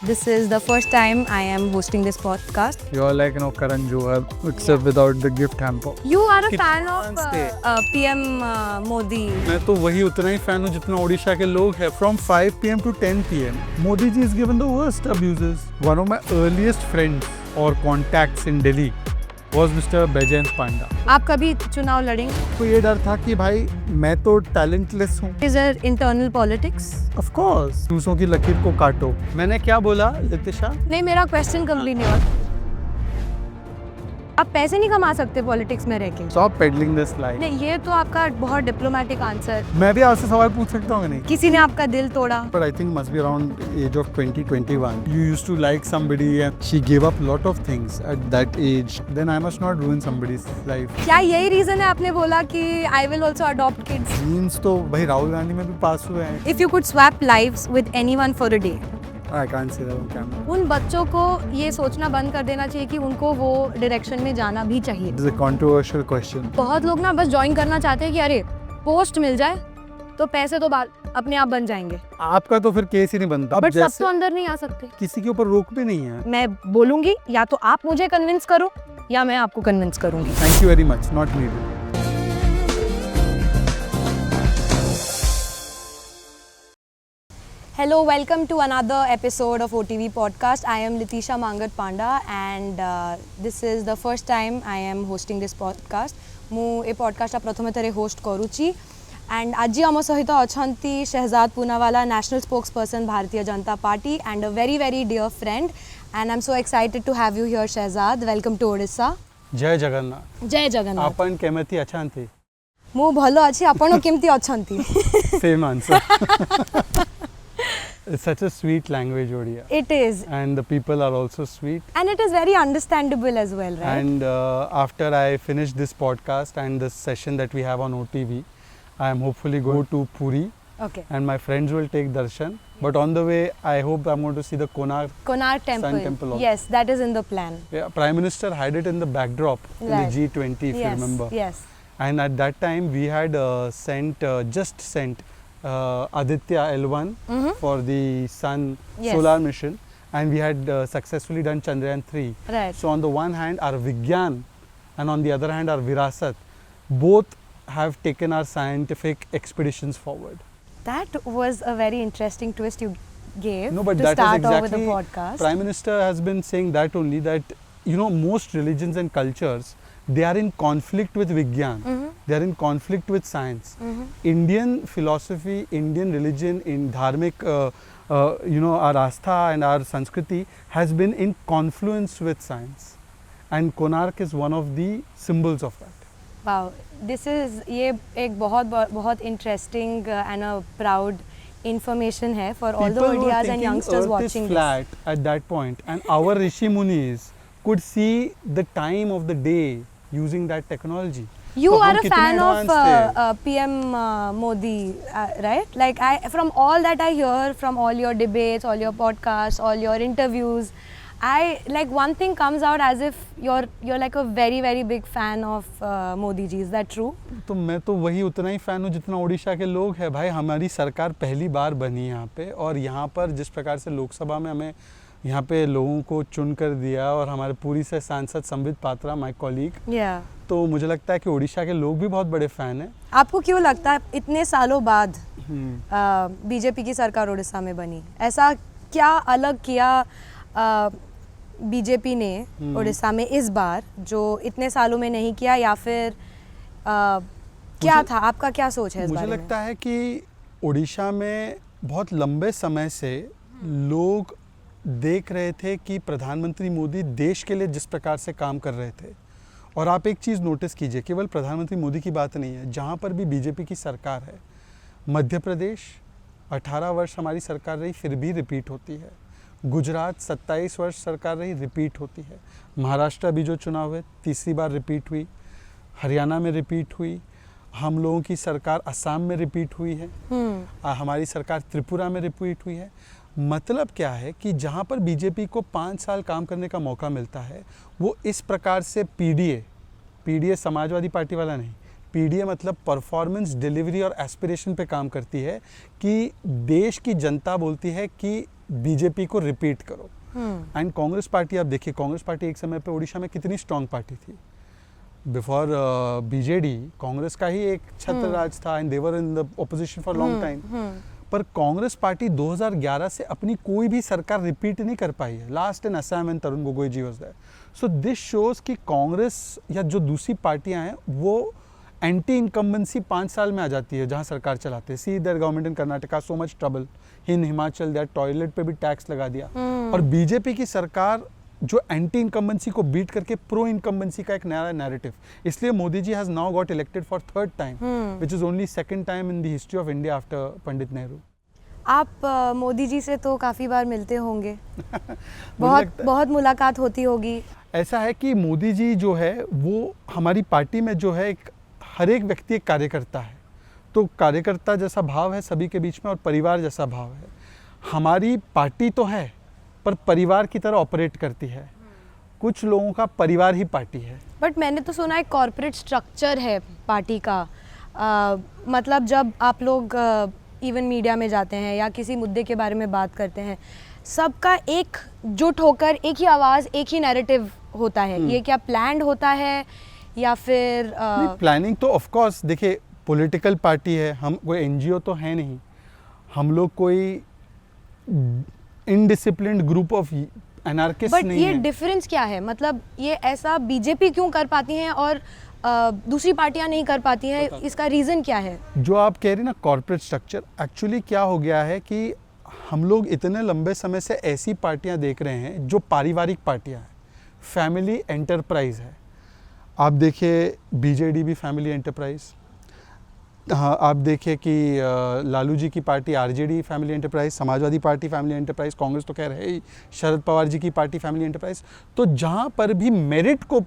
This is the first time I am hosting this podcast. You're like Karan Johar, except without the gift hamper. You are a fan fans of थे? PM Modi. मैं तो वही उतना ही fan हूँ जितना ओडिशा के लोग हैं. From 5 PM to 10 PM, Modi ji is given the worst abuses. One of my earliest friends or contacts in Delhi was Mr. Bajent Panda. आप कभी चुनाव लड़ेंगे? तो ये डर था कि भाई मैं तो टैलेंटलेस हूँ. Is there internal politics? Of course. दूसरों की लकीर को काटो. मैंने क्या बोला लितिशा? नहीं, मेरा क्वेश्चन कंप्लीट नहीं हुआ. आप पैसे नहीं कमा सकते पॉलिटिक्स में रह के. Stop peddling this lie. नहीं, ये तो आपका बहुत डिप्लोमेटिक आंसर. मैं भी आपसे सवाल पूछ सकता हूँ नहीं? किसी ने आपका दिल तोड़ा. But I think must be around age of 20-21. You used to like somebody and she gave up lot of things at that age. Then I must not ruin somebody's life. क्या यही रीजन है आपने बोला कि I will also adopt kids? Genes तो भाई राहुल गांधी में भी पास हुए हैं. If you could swap lives with anyone for a day, I can't say that on camera. उन बच्चों को ये सोचना बंद कर देना चाहिए कि उनको वो डायरेक्शन में जाना भी चाहिए. This is a controversial question. बहुत लोग ना बस ज्वाइन करना चाहते हैं कि अरे पोस्ट मिल जाए तो पैसे तो अपने आप बन जाएंगे. आपका तो फिर केस ही नहीं बनता. बट सब तो अंदर नहीं आ सकते. किसी के ऊपर रोक भी नहीं है. मैं बोलूंगी या तो आप मुझे कन्विंस करो या मैं आपको कन्विंस करूंगी. Thank you very much. Not needed. Hello, welcome to another episode of OTV podcast. I am Litisha Mangat Panda and this is the first time I am hosting this podcast. ମୁଁ ଏ ପଡ଼କାଷ୍ଟଟା ପ୍ରଥମେ ଥରେ host କରୁଛି and ଆଜି ଆମ ସହିତ ଅଛନ୍ତି Shehzad Poonawalla, national spokesperson ଭାରତୀୟ जनता party and a very very dear friend, and I'm so excited to have you here Shehzad. Welcome to Odisha. जय जगन्नाथ. जय जगन्नाथ. आपण केमती अछांती? ମୁଁ ଭଲ ଅଛି, ଆପଣ କେମିତି ଅଛନ୍ତି? Same answer. It's such a sweet language, Odia. It is. And the people are also sweet. And it is very understandable as well, right? And after I finish this podcast and the session that we have on OTV, I am hopefully go to Puri. Okay. And my friends will take darshan. But on the way, I hope I'm going to see the Konark Temple. Sun Temple also. Yes, that is in the plan. Yeah, Prime Minister had it in the backdrop in the G20, if you remember. Yes. And at that time, we had just sent Aditya L1 for the Sun solar mission, and we had successfully done Chandrayaan 3. Right. So on the one hand our Vigyan and on the other hand our Virasat, both have taken our scientific expeditions forward. That was a very interesting twist you gave No, but to that start is off with exactly, the podcast. Prime Minister has been saying that only, that most religions and cultures, they are in conflict with Vigyan. They are in conflict with science. Indian philosophy, Indian religion, in dharmic, our astha and our Sanskriti has been in confluence with science. And Konark is one of the symbols of that. Wow, this is ये एक बहुत interesting and a proud information है for all the Odias and youngsters Earth watching is this. flat at that point, and our Rishi Munis could see the time of the day using that technology. You So are हम a कितने fan advanced of थे? PM Modi, right? Like from all that I hear, from all your debates, all your podcasts, all your interviews, one thing comes out as if you're like a very very big fan of Modi ji. Is that true? तो मैं तो वही उतना ही fan हूँ जितना ओडिशा के लोग हैं. भाई हमारी सरकार पहली बार बनी यहाँ पे, और यहाँ पर जिस प्रकार से लोकसभा में हमें यहाँ पे लोगों को चुन कर दिया, और हमारे पूरी से सांसद संबित पात्रा, माय कॉलीग, तो मुझे लगता है कि ओडिशा के लोग भी बहुत बड़े फ़ैन हैं. आपको क्यों लगता है इतने सालों बाद बीजेपी की सरकार ओडिशा में बनी, ऐसा क्या अलग किया बीजेपी ने ओडिशा में इस बार जो इतने सालों में नहीं किया, या फिर क्या था, आपका क्या सोच है इस बारे में? मुझे लगता है कि ओडिशा में बहुत लंबे समय से लोग देख रहे थे कि प्रधानमंत्री मोदी देश के लिए जिस प्रकार से काम कर रहे थे. और आप एक चीज़ नोटिस कीजिए, केवल प्रधानमंत्री मोदी की बात नहीं है, जहाँ पर भी बीजेपी की सरकार है, मध्य प्रदेश 18 वर्ष हमारी सरकार रही, फिर भी रिपीट होती है. गुजरात 27 वर्ष सरकार रही, रिपीट होती है. महाराष्ट्र भी जो चुनाव हुए तीसरी बार रिपीट हुई, हरियाणा में रिपीट हुई, हम लोगों की सरकार असम में रिपीट हुई है, हमारी सरकार त्रिपुरा में रिपीट हुई है. मतलब क्या है कि जहाँ पर बीजेपी को 5 साल काम करने का मौका मिलता है, वो इस प्रकार से पीडीए समाजवादी पार्टी वाला नहीं, पीडीए मतलब परफॉर्मेंस, डिलीवरी और एस्पिरेशन पे काम करती है कि देश की जनता बोलती है कि बीजेपी को रिपीट करो। एंड कांग्रेस पार्टी, आप देखिए कांग्रेस पार्टी एक समय पे उड़ीसा में कितनी स्ट्रांग पार्टी थी। बिफोर बीजेडी कांग्रेस का ही एक छत्र राज था and they were in the opposition for long time. पर कांग्रेस पार्टी 2011 से अपनी कोई भी सरकार रिपीट नहीं कर पाई है। Last in Assam and Tarun Gogoi ji was there. So this shows कि कांग्रेस या जो दूसरी पार्टियां हैं वो एंटी इनकम्बेंसी 5 साल में आ जाती है जहां सरकार चलाते हैं। See there government in Karnataka so much trouble, in Himachal there toilet पे भी टैक्स लगा दिया। और बीजेपी की सरकार जो एंटी इनकम्बेंसी को बीट करके प्रो इनकम्बेंसी का एक नया नैरेटिव, इसलिए Modi ji has now got elected for third time, which is only second time in the history of India after Pandit Nehru. आप मोदी जी से तो काफ़ी बार मिलते होंगे, बहुत मुलाकात होती होगी। ऐसा है कि मोदी जी जो है वो हमारी पार्टी में जो है एक हर एक व्यक्ति एक कार्यकर्ता है, तो कार्यकर्ता जैसा भाव है सभी के बीच में और परिवार जैसा भाव है। हमारी पार्टी तो है पर परिवार की तरह ऑपरेट करती है। कुछ लोगों का परिवार ही पार्टी है। बट मैंने तो सुना है कॉर्पोरेट स्ट्रक्चर है पार्टी का। मतलब जब आप लोग इवन मीडिया में जाते हैं या किसी मुद्दे के बारे में बात करते हैं, सबका एकजुट होकर एक ही आवाज़, एक ही नैरेटिव होता है। ये क्या प्लान्ड होता है या फिर प्लानिंग तो ऑफ कोर्स, देखिए पॉलिटिकल पार्टी है, हम कोई एनजीओ तो है नहीं, हम लोग कोई इनडिसिप्लिन्ड ग्रुप ऑफ एनार्किस्ट नहीं है। ये डिफरेंस क्या है? मतलब ये ऐसा बीजेपी क्यों कर पाती हैं और दूसरी पार्टियां नहीं कर पाती हैं, इसका रीज़न क्या है? जो आप कह रही ना कॉर्पोरेट स्ट्रक्चर, एक्चुअली क्या हो गया है कि हम लोग इतने लंबे समय से ऐसी पार्टियां देख रहे हैं जो पारिवारिक पार्टियां हैं, फैमिली एंटरप्राइज है। आप देखिए बीजेडी भी फैमिली एंटरप्राइज, हाँ आप देखिए कि लालू जी की party RJD family enterprise, Samajwadi party family enterprise, Congress तो कह रहे हैं शरद पवार जी की पार्टी फैमिली एंटरप्राइज। तो जहाँ पर भी मेरिट को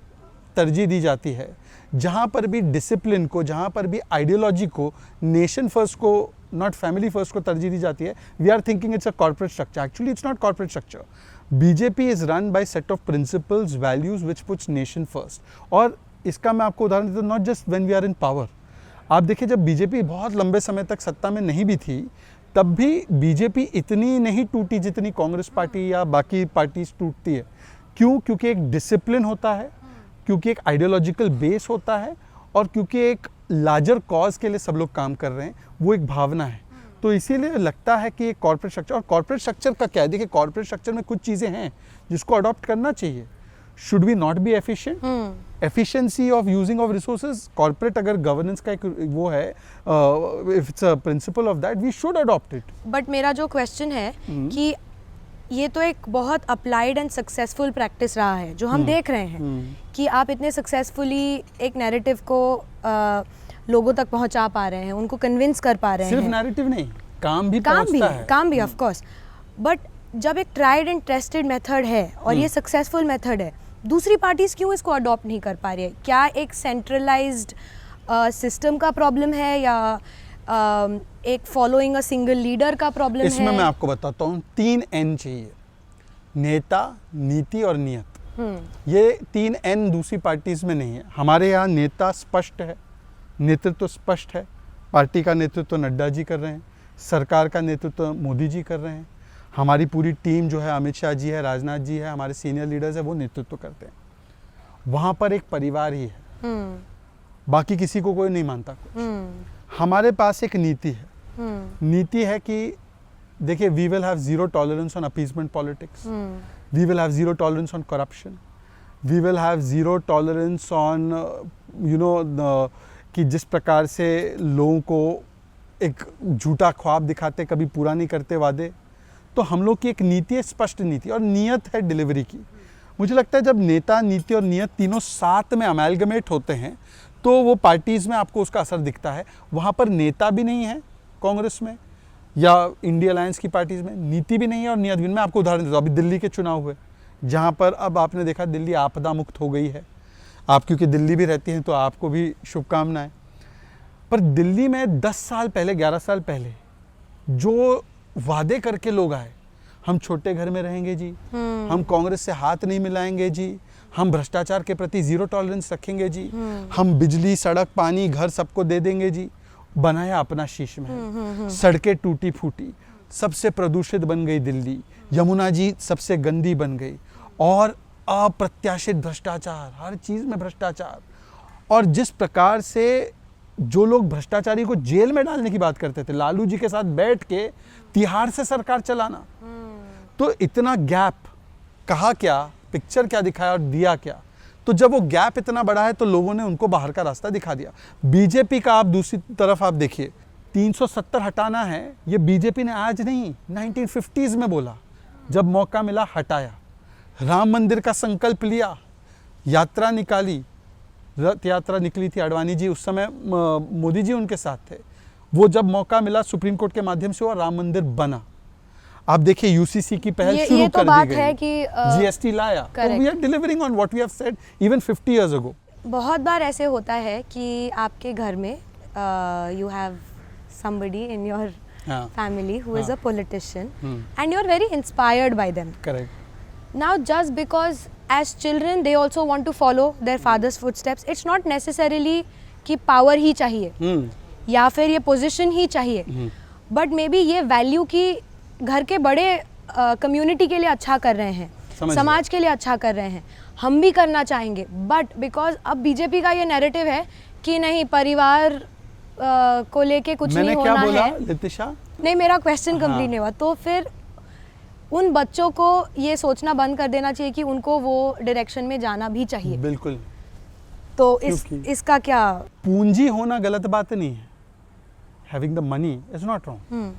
तरजीह दी जाती है, जहाँ पर भी डिसिप्लिन को, जहाँ पर भी आइडियोलॉजी को, नेशन फर्स्ट को, नॉट फैमिली फर्स्ट को तरजीह दी जाती है, we are thinking it's a corporate structure. Actually it's not corporate structure. BJP is run by set of principles, values which puts nation first. और इसका मैं आपको उदाहरण देता हूँ, not just when we are in power. आप देखिए जब बीजेपी बहुत लंबे समय तक सत्ता में नहीं भी थी, तब भी बीजेपी इतनी नहीं टूटी जितनी कांग्रेस पार्टी या बाकी पार्टीज टूटती है। क्यों? क्योंकि एक डिसिप्लिन होता है, क्योंकि एक आइडियोलॉजिकल बेस होता है और क्योंकि एक लार्जर कॉज के लिए सब लोग काम कर रहे हैं, वो एक भावना है। तो इसीलिए लगता है कि एक कॉर्पोरेट स्ट्रक्चर, और कॉर्पोरेट स्ट्रक्चर का क्या है, देखिए कॉर्पोरेट स्ट्रक्चर में कुछ चीज़ें हैं जिसको अडॉप्ट करना चाहिए। Should we not be efficient, efficiency of using of resources, corporate अगर गवर्नेंस का एक वो है, if it's a principle of that, we should adopt it. But मेरा जो क्वेश्चन है कि ये तो एक बहुत अप्लाइड एंड सक्सेसफुल प्रैक्टिस रहा है जो हम देख रहे हैं कि आप इतने सक्सेसफुली एक नैरेटिव को लोगों तक पहुंचा पा रहे हैं, उनको कन्विंस कर पा रहे हैं। सिर्फ नैरेटिव नहीं, काम भी पहुंचता है। काम भी ऑफ कोर्स। बट जब एक ट्राइड एंड टेस्टेड मेथड है और ये सक्सेसफुल मेथड है, दूसरी पार्टीज क्यों इसको अडॉप्ट नहीं कर पा रही है? क्या एक सेंट्रलाइज्ड सिस्टम का प्रॉब्लम है या एक फॉलोइंग अ सिंगल लीडर का प्रॉब्लम है? इसमें मैं आपको बताता हूँ, 3 N चाहिए, नेता, नीति और नियत। ये 3 N दूसरी पार्टीज में नहीं है। हमारे यहाँ नेता स्पष्ट है, नेतृत्व स्पष्ट है, पार्टी का नेतृत्व नड्डा जी कर रहे हैं, सरकार का नेतृत्व मोदी जी कर रहे हैं, हमारी पूरी टीम जो है अमित शाह जी है, राजनाथ जी है, हमारे सीनियर लीडर्स है, वो नेतृत्व करते हैं। वहाँ पर एक परिवार ही है, बाकी किसी को कोई नहीं मानता कुछ। हमारे पास एक नीति है, नीति है कि देखिए we will have zero tolerance on appeasement politics, we will have zero tolerance on corruption, we will have zero tolerance on you know कि जिस प्रकार से लोगों को एक झूठा ख्वाब दिखाते, कभी पूरा नहीं करते वादे। तो हम लोग की एक नीति है, स्पष्ट नीति, और नियत है डिलीवरी की। मुझे लगता है जब नेता, नीति और नियत तीनों साथ में अमेलगमेट होते हैं तो वो पार्टीज़ में आपको उसका असर दिखता है। वहाँ पर नेता भी नहीं है कांग्रेस में या इंडिया अलायंस की पार्टीज़ में, नीति भी नहीं है और नियत भी। मैं आपको उदाहरण देता हूँ, अभी दिल्ली के चुनाव हुए, जहाँ पर अब आपने देखा दिल्ली आपदा मुक्त हो गई है। आप क्योंकि दिल्ली भी रहती हैं तो आपको भी शुभकामनाएं। पर दिल्ली में 10 साल पहले, 11 साल पहले जो वादे करके लोग आए, हम छोटे घर में रहेंगे जी, हम कांग्रेस से हाथ नहीं मिलाएंगे जी, हम भ्रष्टाचार के प्रति जीरो टॉलरेंस रखेंगे जी, हम बिजली सड़क पानी घर सबको दे देंगे जी। बनाया अपना शीश महल, सड़कें टूटी फूटी, सबसे प्रदूषित बन गई दिल्ली, यमुना जी सबसे गंदी बन गई, और अप्रत्याशित भ्रष्टाचार, हर चीज में भ्रष्टाचार। और जिस प्रकार से जो लोग भ्रष्टाचारी को जेल में डालने की बात करते थे, लालू जी के साथ बैठ के तिहाड़ से सरकार चलाना, तो इतना गैप, कहा क्या, पिक्चर क्या दिखाया और दिया क्या। तो जब वो गैप इतना बड़ा है तो लोगों ने उनको बाहर का रास्ता दिखा दिया। बीजेपी का आप दूसरी तरफ आप देखिए, 370 हटाना है, ये बीजेपी ने आज नहीं 1950s में बोला, जब मौका मिला हटाया। राम मंदिर का संकल्प लिया, यात्रा निकाली, रथ यात्रा निकली थी, अडवाणी जी उस समय, मोदी जी उनके साथ थे। वो जब मौका मिला सुप्रीम कोर्ट के माध्यम से, वो राम मंदिर बना। आप देखिए यूसीसी की पहल शुरू तो कर बात दी है गई, कि जीएसटी लाया, तो we are delivering on what we have said even 50 years ago. बहुत बार ऐसे होता है कि आपके घर में you have somebody in your family who is a politician and you're very inspired by them. Correct. Now just because as children they also want to follow their father's footsteps, it's not necessarily कि power ही चाहिए या फिर ये position ही चाहिए, but maybe ये value की घर के बड़े community के लिए अच्छा कर रहे हैं, समाज के लिए अच्छा कर रहे हैं, हम भी करना चाहेंगे, but because अब बीजेपी का ये narrative है कि नहीं परिवार को लेके कुछ नहीं होना क्या बोला, है। लितिशा? नहीं, मेरा क्वेश्चन कंप्लीट नहीं हुआ। तो फिर उन बच्चों को ये सोचना बंद कर देना चाहिए कि उनको वो डायरेक्शन में जाना भी चाहिए। बिल्कुल। तो इसका क्या, पूंजी होना गलत बात नहीं है, having the money is not wrong,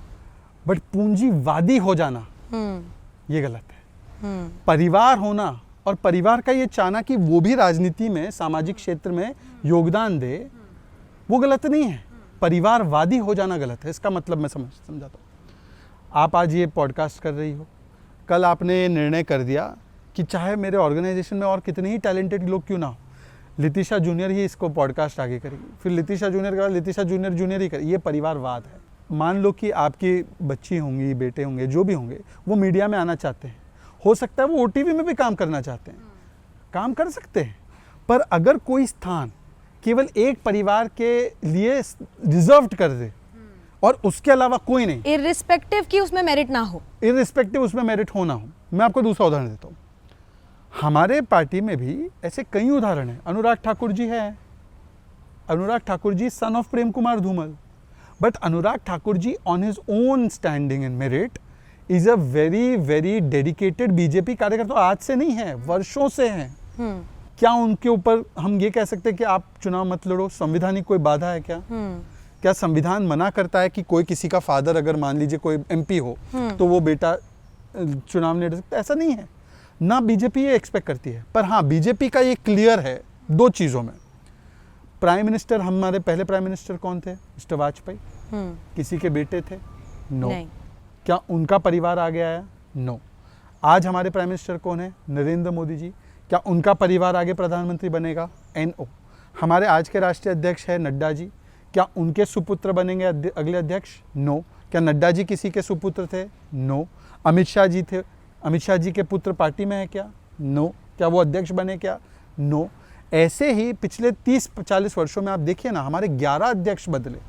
but पूंजीवादी हो जाना ये गलत है। परिवार होना और परिवार का ये चाहना कि वो भी राजनीति में सामाजिक क्षेत्र में योगदान दे, वो गलत नहीं है। परिवारवादी हो जाना गलत है, इसका मतलब मैं समझाता हूँ। आप आज ये पॉडकास्ट कर रही हो, कल आपने निर्णय कर दिया कि चाहे मेरे ऑर्गेनाइजेशन में और कितने ही टैलेंटेड लोग क्यों ना हो, लितिशा जूनियर ही इसको पॉडकास्ट आगे करेगी, फिर लितिशा जूनियर के बाद लितिशा जूनियर ही करेगी। ये परिवारवाद है। मान लो कि आपकी बच्ची होंगी, बेटे होंगे, जो भी होंगे, वो मीडिया में आना चाहते हैं, हो सकता है वो ओटीवी में भी काम करना चाहते हैं, काम कर सकते हैं, पर अगर कोई स्थान केवल एक परिवार के लिए रिजर्व्ड कर दे और उसके अलावा कोई नहीं, इररिस्पेक्टिव कि उसमें मेरिट ना हो, इररिस्पेक्टिव उसमें मेरिट हो ना हो। मैं आपको दूसरा उदाहरण देता हूँ, हमारे पार्टी में भी ऐसे कई उदाहरण हैं। अनुराग ठाकुर जी है, Anurag Thakur ji son of Prem Kumar Dhumal, but Anurag Thakur ji on his own standing in merit is a very very dedicated BJP कार्यकर्ता। आज से नहीं है, वर्षों से हैं। क्या उनके ऊपर हम ये कह सकते हैं कि आप चुनाव मत लड़ो? संविधानिक कोई बाधा है क्या? क्या संविधान मना करता है कि कोई किसी का फादर अगर मान लीजिए कोई एमपी हो तो वो बेटा चुनाव नहीं लड़ सकता? ऐसा नहीं है ना, बीजेपी ये एक्सपेक्ट करती है। पर हाँ, बीजेपी का ये क्लियर है दो चीज़ों में। प्राइम मिनिस्टर, हमारे पहले प्राइम मिनिस्टर कौन थे? मिस्टर वाजपेयी। किसी के बेटे थे? नो। क्या उनका परिवार आगे आया? नो। आज हमारे प्राइम मिनिस्टर कौन है? नरेंद्र मोदी जी। क्या उनका परिवार आगे प्रधानमंत्री बनेगा? NO। हमारे आज के राष्ट्रीय अध्यक्ष है नड्डा जी। क्या उनके सुपुत्र बनेंगे अगले अध्यक्ष? नो। क्या नड्डा जी किसी के सुपुत्र थे? नो। अमित शाह जी थे, अमित शाह जी के पुत्र पार्टी में है क्या? नो। क्या वो अध्यक्ष बने क्या? नो। ऐसे ही पिछले 30-40 वर्षों में आप देखिए ना, हमारे 11 अध्यक्ष बदले।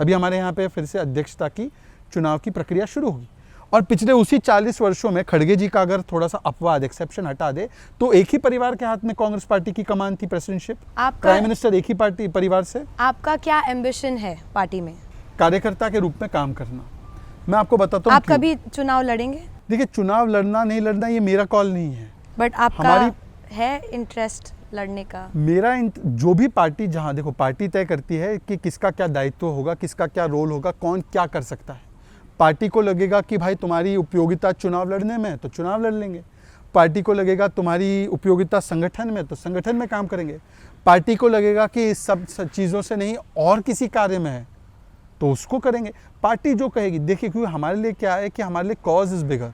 अभी हमारे यहाँ पे फिर से अध्यक्षता की चुनाव की प्रक्रिया शुरू होगी। और पिछले उसी 40 वर्षों में खड़गे जी का अगर थोड़ा सा अपवाद, एक्सेप्शन हटा दे, तो एक ही परिवार के हाथ में कांग्रेस पार्टी की कमान थी, प्रेसिडेंटशिप, प्राइम मिनिस्टर एक ही पार्टी परिवार से। आपका क्या एम्बिशन है पार्टी में? कार्यकर्ता के रूप में काम करना। मैं आपको बताता हूँ। आप कभी चुनाव लड़ेंगे? देखिए, चुनाव लड़ना नहीं लड़ना ये मेरा कॉल नहीं है, बट आपका है इंटरेस्ट लड़ने का? मेरा जो भी पार्टी, जहाँ देखो पार्टी तय करती है कि किसका क्या दायित्व होगा, किसका क्या रोल होगा, कौन क्या कर सकता है। पार्टी को लगेगा कि भाई तुम्हारी उपयोगिता चुनाव लड़ने में, तो चुनाव लड़ लेंगे। पार्टी को लगेगा तुम्हारी उपयोगिता संगठन में, तो संगठन में काम करेंगे। पार्टी को लगेगा कि इस सब चीज़ों से नहीं और किसी कार्य में है, तो उसको करेंगे। पार्टी जो कहेगी। देखिए, क्योंकि हमारे लिए क्या है कि हमारे लिए कॉज इज़ बिगर।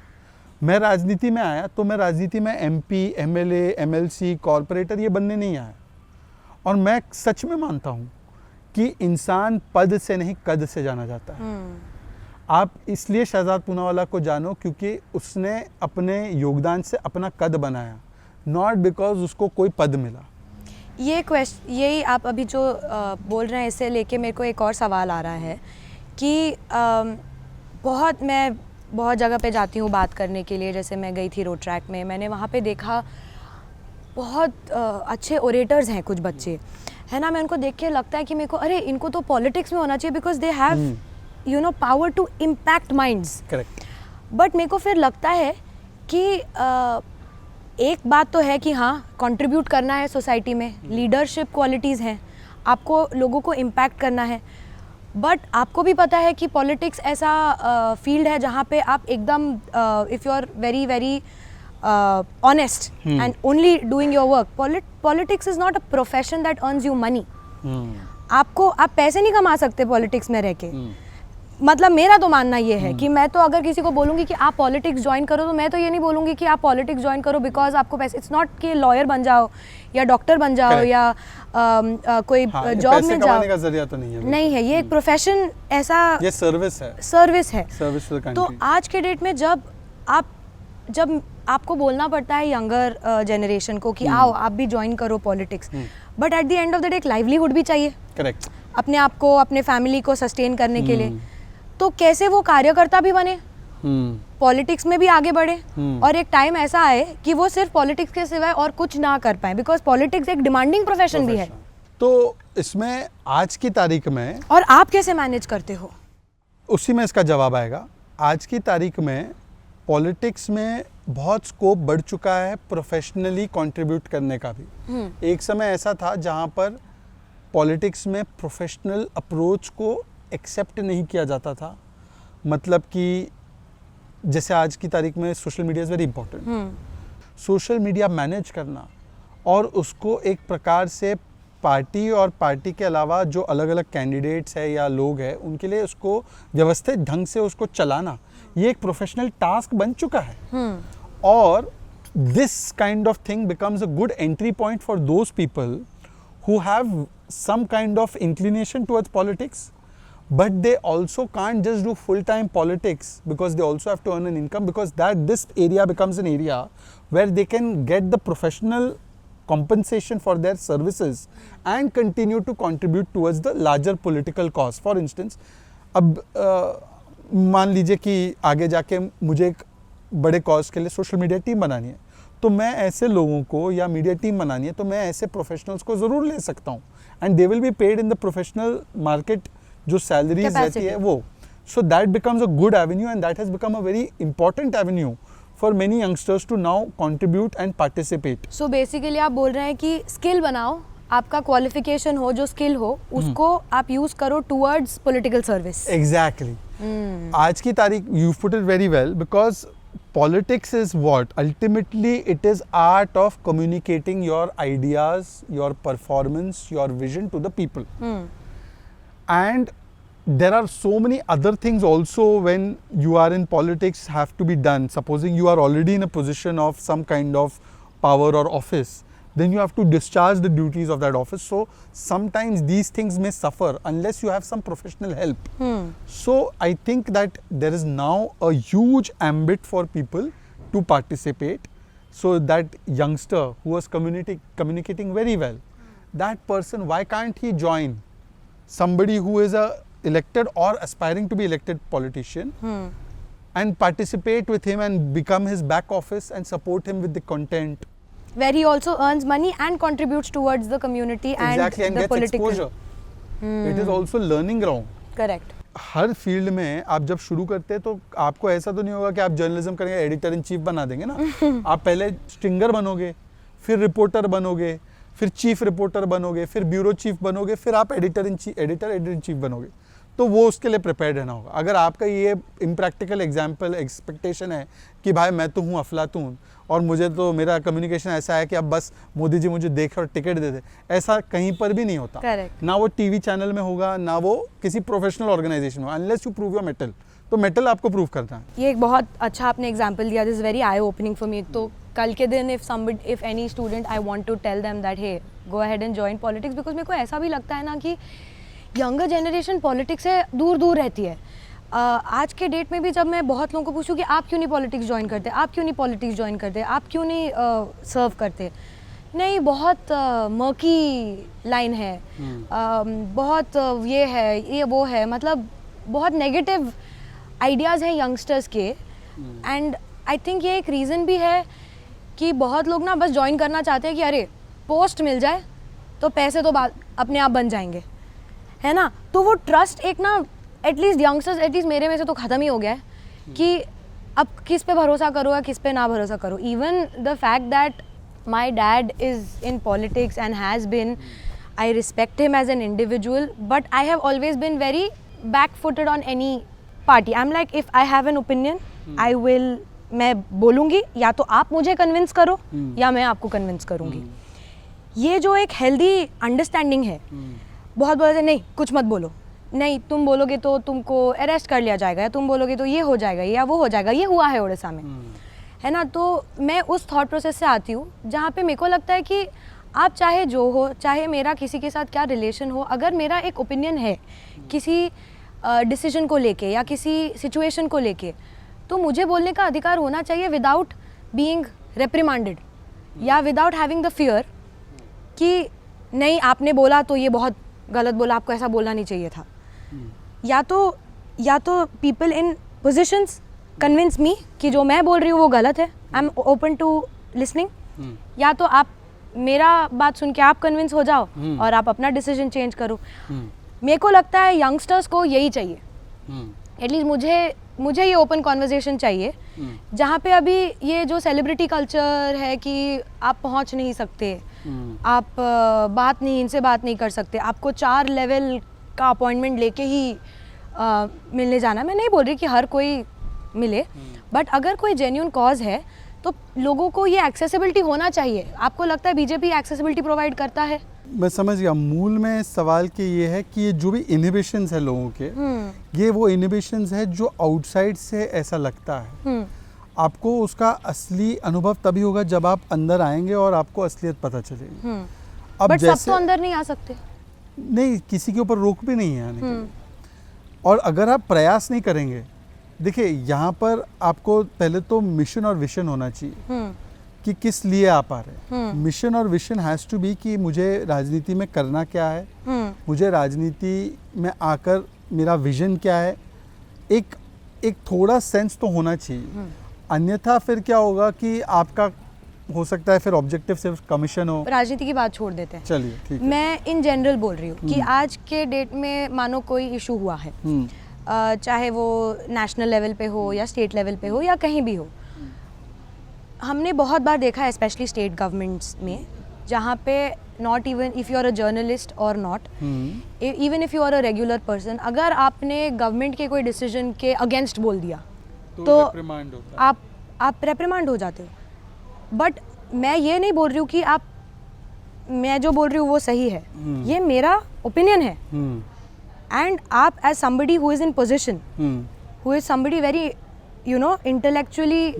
मैं राजनीति में आया तो मैं राजनीति में MP, MLA, MLC, कॉरपोरेटर ये बनने नहीं आया। और मैं सच में मानता हूँ कि इंसान पद से नहीं कद से जाना जाता है। आप इसलिए शहजाद पूनावाला को जानो क्योंकि उसने अपने योगदान से अपना कद बनाया। नॉट बिकॉज उसको कोई पद मिला। यही आप अभी जो बोल रहे हैं, इससे लेके मेरे को एक और सवाल आ रहा है कि मैं बहुत जगह पे जाती हूँ बात करने के लिए। जैसे मैं गई थी रोड ट्रैक में, मैंने वहाँ पे देखा बहुत अच्छे ओरेटर्स हैं कुछ बच्चे, है ना। मैं उनको देख के लगता है कि मेरे को अरे इनको तो पॉलिटिक्स में होना चाहिए, because they have you know power to impact minds. Correct. But मेरे को फिर लगता है कि एक बात तो है कि हाँ कंट्रीब्यूट करना है सोसाइटी में, लीडरशिप क्वालिटीज़ हैं, आपको लोगों को इम्पैक्ट करना है। बट आपको भी पता है कि पॉलिटिक्स ऐसा फील्ड है जहाँ पे आप एकदम if you are very very honest and only doing your work, politics is not a profession that earns you money. आप पैसे नहीं कमा सकते पॉलिटिक्स में रह के। मतलब मेरा तो मानना ये है कि मैं तो अगर किसी को बोलूँगी कि आप पॉलिटिक्स ज्वाइन करो, तो मैं तो ये नहीं बोलूँगी कि आप पॉलिटिक्स ज्वाइन करो बिकॉज आपको पैसे। इट्स नॉट कि लॉयर बन जाओ या डॉक्टर बन जाओ Correct. या कोई जॉब में जाओ, का जरिया तो नहीं है। नहीं है। ये एक प्रोफेशन, ऐसा ये सर्विस है, सर्विस है। Service to the country. तो आज के डेट में जब आपको बोलना पड़ता है यंगर जनरेशन को कि आओ आप भी ज्वाइन करो politics, but at the end of the day एक लाइवलीहुड भी चाहिए। करेक्ट। अपने आप को, अपने फैमिली को सस्टेन करने के लिए। तो कैसे वो कार्यकर्ता भी बने, पॉलिटिक्स में भी आगे बढ़े, और एक टाइम ऐसा आए कि वो सिर्फ पॉलिटिक्स के सिवाय और कुछ ना कर पाए, बिकॉज पॉलिटिक्स एक डिमांडिंग प्रोफेशन भी है। तो इसमें आज की तारीख में, और आप कैसे मैनेज करते हो? उसी में इसका जवाब आएगा। आज की तारीख में पॉलिटिक्स में बहुत स्कोप बढ़ चुका है प्रोफेशनली कंट्रीब्यूट करने का भी। एक समय ऐसा था जहां पर पॉलिटिक्स में प्रोफेशनल अप्रोच को एक्सेप्ट नहीं किया जाता था। मतलब कि जैसे आज की तारीख में social media is very important. Social media manage करना और उसको एक प्रकार से पार्टी और पार्टी के अलावा जो अलग अलग कैंडिडेट्स है या लोग हैं उनके लिए उसको व्यवस्थित ढंग से उसको चलाना, ये एक प्रोफेशनल टास्क बन चुका है। और this kind of thing becomes a good entry point for those people who have some kind of inclination towards politics, but they also can't just do full-time politics because they also have to earn an income, because this area becomes an area where they can get the professional compensation for their services and continue to contribute towards the larger political cause. For instance, अब मान लीजिए कि आगे जाके मुझे एक बड़े cause के लिए सोशल मीडिया टीम बनानी है, तो मैं ऐसे लोगों को या मीडिया टीम बनानी है तो मैं ऐसे प्रोफेशनल्स को ज़रूर ले सकता हूँ, and they will be paid in the professional market जो सैलरीज रहती है वो। So that becomes a good avenue, and that has become a very important avenue for many youngsters to now contribute and participate. So basically आप बोल रहे हैं कि skill बनाओ, आपका क्वालिफिकेशन हो, जो स्किल हो उसको आप यूज करो टुवर्ड्स पॉलिटिकल सर्विस। एग्जैक्टली। आज की तारीख, you put it very well, because politics is what? Ultimately, it is art of communicating your ideas, your performance, your vision to the people. And there are so many other things also when you are in politics have to be done. Supposing you are already in a position of some kind of power or office, then you have to discharge the duties of that office. So sometimes these things may suffer unless you have some professional help. So I think that there is now a huge ambit for people to participate, so that youngster who was communicating very well, that person, why can't he join somebody who is a elected or aspiring to be elected politician and participate with him and become his back office and support him with the content, where he also earns money and contributes towards the community exactly, and the gets political exposure. It is also learning ground. Correct. Her field में आप जब शुरू करते हैं तो आपको ऐसा तो नहीं होगा कि आप जर्नलिज्म करेंगे, एडिटर इन चीफ बना देंगे ना। आप पहले स्ट्रिंगर बनोगे, फिर रिपोर्टर बनोगे, फिर चीफ रिपोर्टर बनोगे, फिर ब्यूरो चीफ बनोगे, फिर आप एडिटर इन चीफ बनोगे। तो वो उसके लिए प्रिपेयर्ड रहना होगा। अगर आपका ये इम्प्रैक्टिकल एग्जाम्पल एक्सपेक्टेशन है कि भाई मैं तो हूँ अफलातून और मुझे तो मेरा कम्युनिकेशन ऐसा है कि अब बस मोदी जी मुझे देखे और टिकट दे दे, ऐसा कहीं पर भी नहीं होता। Correct. ना वो टीवी चैनल में होगा, ना वो किसी प्रोफेशनल ऑर्गेनाइजेशन में, unless you prove your mettle. तो मेटल आपको प्रूव करना है। ये एक बहुत अच्छा आपने एग्जांपल दिया, this is very eye opening for me. तो कल के दिन if any student I want to tell them that hey go ahead and join politics, because मेरे को ऐसा भी लगता है ना कि यंगर जनरेशन पॉलिटिक्स से दूर दूर रहती है। आज के डेट में भी जब मैं बहुत लोगों को पूछूं कि आप क्यों नहीं पॉलिटिक्स ज्वाइन करते, आप क्यों नहीं पॉलिटिक्स ज्वाइन करते, आप क्यों नहीं सर्व करते, नहीं बहुत मर्की लाइन है, बहुत ये है ये वो है, मतलब बहुत नेगेटिव आइडियाज़ हैं यंगस्टर्स के। एंड आई थिंक ये एक रीज़न भी है कि बहुत लोग ना बस ज्वाइन करना चाहते हैं कि अरे पोस्ट मिल जाए तो पैसे तो अपने आप बन जाएंगे, है ना। तो वो ट्रस्ट एक ना एटलीस्ट यंगस्टर्स, एटलीस्ट मेरे में से तो ख़त्म ही हो गया है कि अब किस पे भरोसा करो या किस पे ना भरोसा करो। Even the fact that my dad is in politics and has been, I respect him as an individual, but I have always been very back footed on any party. I am like if I have an opinion I will, मैं बोलूँगी, या तो आप मुझे convince करो या मैं आपको कन्विंस करूँगी। ये जो एक हेल्दी अंडरस्टैंडिंग है, बहुत बोलते नहीं कुछ मत बोलो, नहीं तुम बोलोगे तो तुमको अरेस्ट कर लिया जाएगा, या तुम बोलोगे तो ये हो जाएगा या वो हो जाएगा। ये हुआ है उड़ीसा में, है ना। तो मैं उस थॉट प्रोसेस से आती हूँ जहाँ पे मेरे को लगता है कि आप चाहे जो हो, चाहे मेरा किसी के साथ क्या रिलेशन हो, अगर मेरा एक ओपिनियन है किसी डिसीजन को लेके या किसी सिचुएशन को लेके, तो मुझे बोलने का अधिकार होना चाहिए विदाउट बीइंग रेप्रिमांडेड या विदाउट हैविंग द फियर कि नहीं आपने बोला तो ये बहुत गलत बोला, आपको ऐसा बोलना नहीं चाहिए था। या तो people in positions convince me कि जो मैं बोल रही हूँ वो गलत है, I am open to listening, या तो आप मेरा बात सुन के आप कन्विंस हो जाओ और आप अपना डिसीजन चेंज करो। मेरे को लगता है यंगस्टर्स को यही चाहिए, एटलीस्ट मुझे ये ओपन कॉन्वर्जेशन चाहिए, जहाँ पे अभी ये जो सेलिब्रिटी कल्चर है कि आप पहुँच नहीं सकते, आप इनसे बात नहीं कर सकते, आपको 4 लेवल का अपॉइंटमेंट लेके ही मिलने जाना। मैं नहीं बोल रही कि हर कोई मिले, बट अगर कोई जेन्युइन कॉज है तो लोगों को ये एक्सेसिबिलिटी होना चाहिए। आपको लगता है बीजेपी एक्सेसिबिलिटी प्रोवाइड करता है? मैं समझ गया। मूल में सवाल के ये है कि ये जो भी इनहिबिशंस है लोगों के, ये वो इनहिबिशंस है जो आउटसाइड से ऐसा लगता है। आपको उसका असली अनुभव तभी होगा जब आप अंदर आएंगे और आपको असलियत पता चलेगी। अब बट सब तो अंदर नहीं आ सकते। नहीं, किसी के ऊपर रोक भी नहीं है आने के लिए। और अगर आप प्रयास नहीं करेंगे, देखिए यहाँ पर आपको पहले तो मिशन और विजन होना चाहिए कि किस लिए आप आ रहे हैं। मिशन और विजन हैज़ टू बी कि मुझे राजनीति में करना क्या है, मुझे राजनीति में आकर मेरा विजन क्या है, एक थोड़ा सेंस तो होना चाहिए। अन्यथा फिर क्या होगा कि आपका हो सकता है फिर ऑब्जेक्टिव सिर्फ कमीशन हो। राजनीति की बात छोड़ देते हैं, चलिए ठीक है। मैं इन जनरल बोल रही हूँ कि आज के डेट में मानो कोई इशू हुआ है, चाहे वो नेशनल लेवल पे हो या स्टेट लेवल पे हो या कहीं भी हो। हमने बहुत बार देखा है स्पेशली स्टेट गवर्नमेंट्स में, जहाँ पे not even if you are a journalist और not even if you are a regular person, अगर आपने गवर्नमेंट के कोई डिसीजन के अगेंस्ट बोल दिया तो आप रेप्रिमांड हो जाते हो। बट मैं ये नहीं बोल रही हूँ कि मैं जो बोल रही हूँ वो सही है, ये मेरा ओपिनियन है। एंड आप as somebody who is in position, who is somebody very intellectually,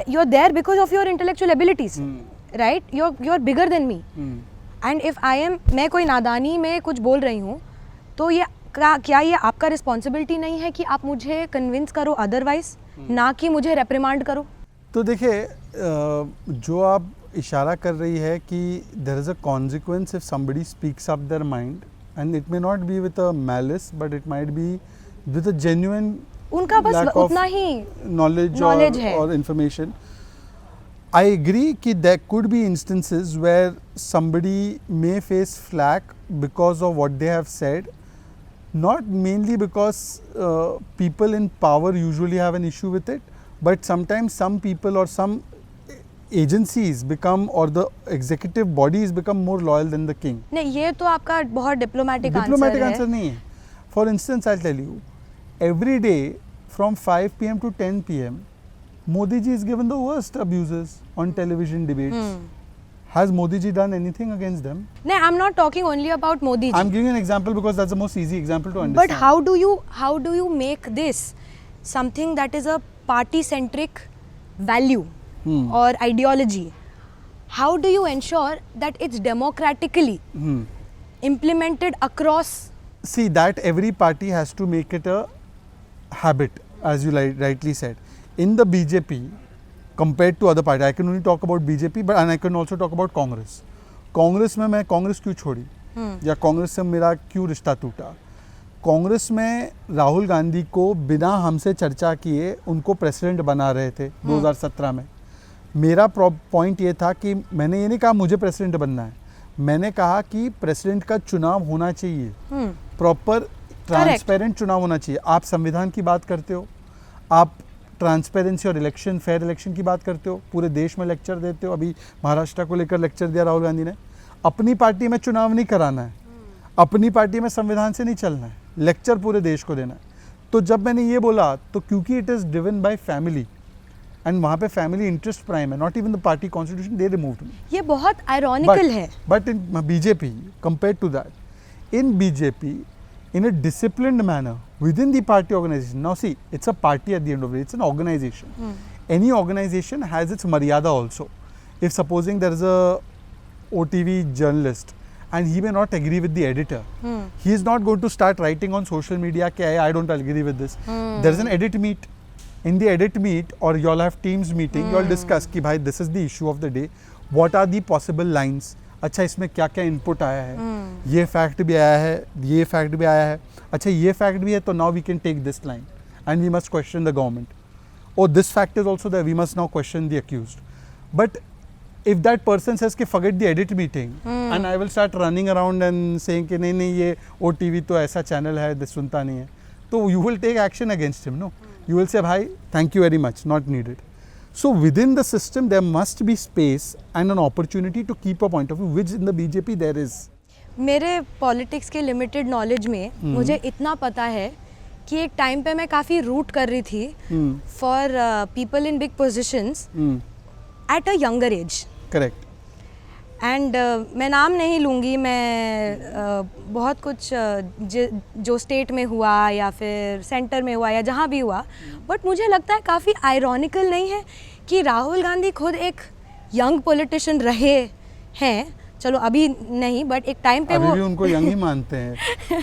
you're there because of your intellectual abilities, right? You're bigger than me, and if मैं कोई नादानी में कुछ बोल रही हूँ तो ये क्या ये आपका रिस्पॉन्सिबिलिटी नहीं है कि आप मुझे कन्विंस करो अदरवाइज, ना कि मुझे रेप्रिमांड करो? तो देखिए, जो आप इशारा कर रही है कि there is a consequence if somebody speaks up their mind, and it may not be with a malice but it might be with a genuine, उनका बस उतना ही knowledge है or information. I agree कि there could be instances where somebody may face flack because of what they have said, not mainly because people in power usually have an issue with it, but sometimes some people or some agencies become, or the executive bodies become more loyal than the king. नहीं, ये तो आपका बहुत diplomatic answer नहीं है. For instance, I'll tell you, every day from 5 p.m. to 10 p.m. Modi ji is given the worst abuses on television debates. Has Modi ji done anything against them? No, I'm not talking only about Modi ji. I'm giving an example because that's the most easy example to understand. But how do you make this something that is a party centric value or ideology? How do you ensure that it's democratically implemented across? See, that every party has to make it a habit, as you rightly said. In the BJP, compared to other parties, I can only talk about BJP, but and I can also talk about Congress. Congress में मैं कांग्रेस क्यों छोड़ी या कांग्रेस से मेरा क्यों रिश्ता टूटा? कांग्रेस में राहुल गांधी को बिना हमसे चर्चा किए उनको प्रेसिडेंट बना रहे थे 2017 में. मेरा पॉइंट ये था कि मैंने ये नहीं कहा मुझे प्रेसिडेंट बनना है, मैंने कहा कि प्रेसिडेंट का चुनाव होना चाहिए, प्रॉपर ट्रांसपेरेंट चुनाव होना चाहिए. आप संविधान की बात करते हो, आप ट्रांसपेरेंसी और इलेक्शन, फेयर इलेक्शन की बात करते हो, पूरे देश में लेक्चर देते हो. अभी महाराष्ट्र को लेकर लेक्चर दिया राहुल गांधी ने. अपनी पार्टी में चुनाव नहीं कराना है, अपनी पार्टी में संविधान से नहीं चलना है, लेक्चर पूरे देश को देना है. तो जब मैंने ये बोला तो क्योंकि it is driven by family and वहाँ पे फैमिली इंटरेस्ट प्राइम है, not even the party constitution, they removed me. ये बहुत आयरॉनिकल है. But in BJP compared to that, in BJP, in a disciplined manner within the party organization. Now see, it's a party at the end of the day, it's an organization. Any organization has its maryada also. If supposing there is a OTV journalist and he may not agree with the editor, he is not going to start writing on social media कि I don't agree with this. There is an edit meet. In the edit meet or you all have teams meeting, you all discuss कि भाई this is the issue of the day, what are the possible lines, अच्छा इसमें क्या क्या input आया है, ये fact भी आया है, ये फैक्ट भी आया है, अच्छा ये फैक्ट भी है, तो now we can take this line and we must question the government. और this fact is also that we must now question the accused. But if that person says कि forget the edit meeting and I will start running around and saying कि नहीं नहीं ये OTV तो ऐसा channel है सुनता नहीं है, तो you will take action against him, no? You will say भाई thank you very much, not needed. So within the system there must be space and an opportunity to keep a point of view, which in the BJP there is. मेरे politics के limited knowledge में मुझे इतना पता है कि एक time पे मैं काफ़ी रूट कर रही थी for people in big positions at a younger age. Correct. And मैं नाम नहीं लूँगी, मैं बहुत कुछ जो स्टेट में हुआ या फिर सेंटर में हुआ या जहाँ भी हुआ, बट मुझे लगता है काफ़ी आयरॉनिकल नहीं है कि राहुल गांधी खुद एक यंग पॉलिटिशियन रहे हैं. चलो अभी नहीं, बट एक टाइम पे अभी वो भी उनको यंग ही मानते हैं.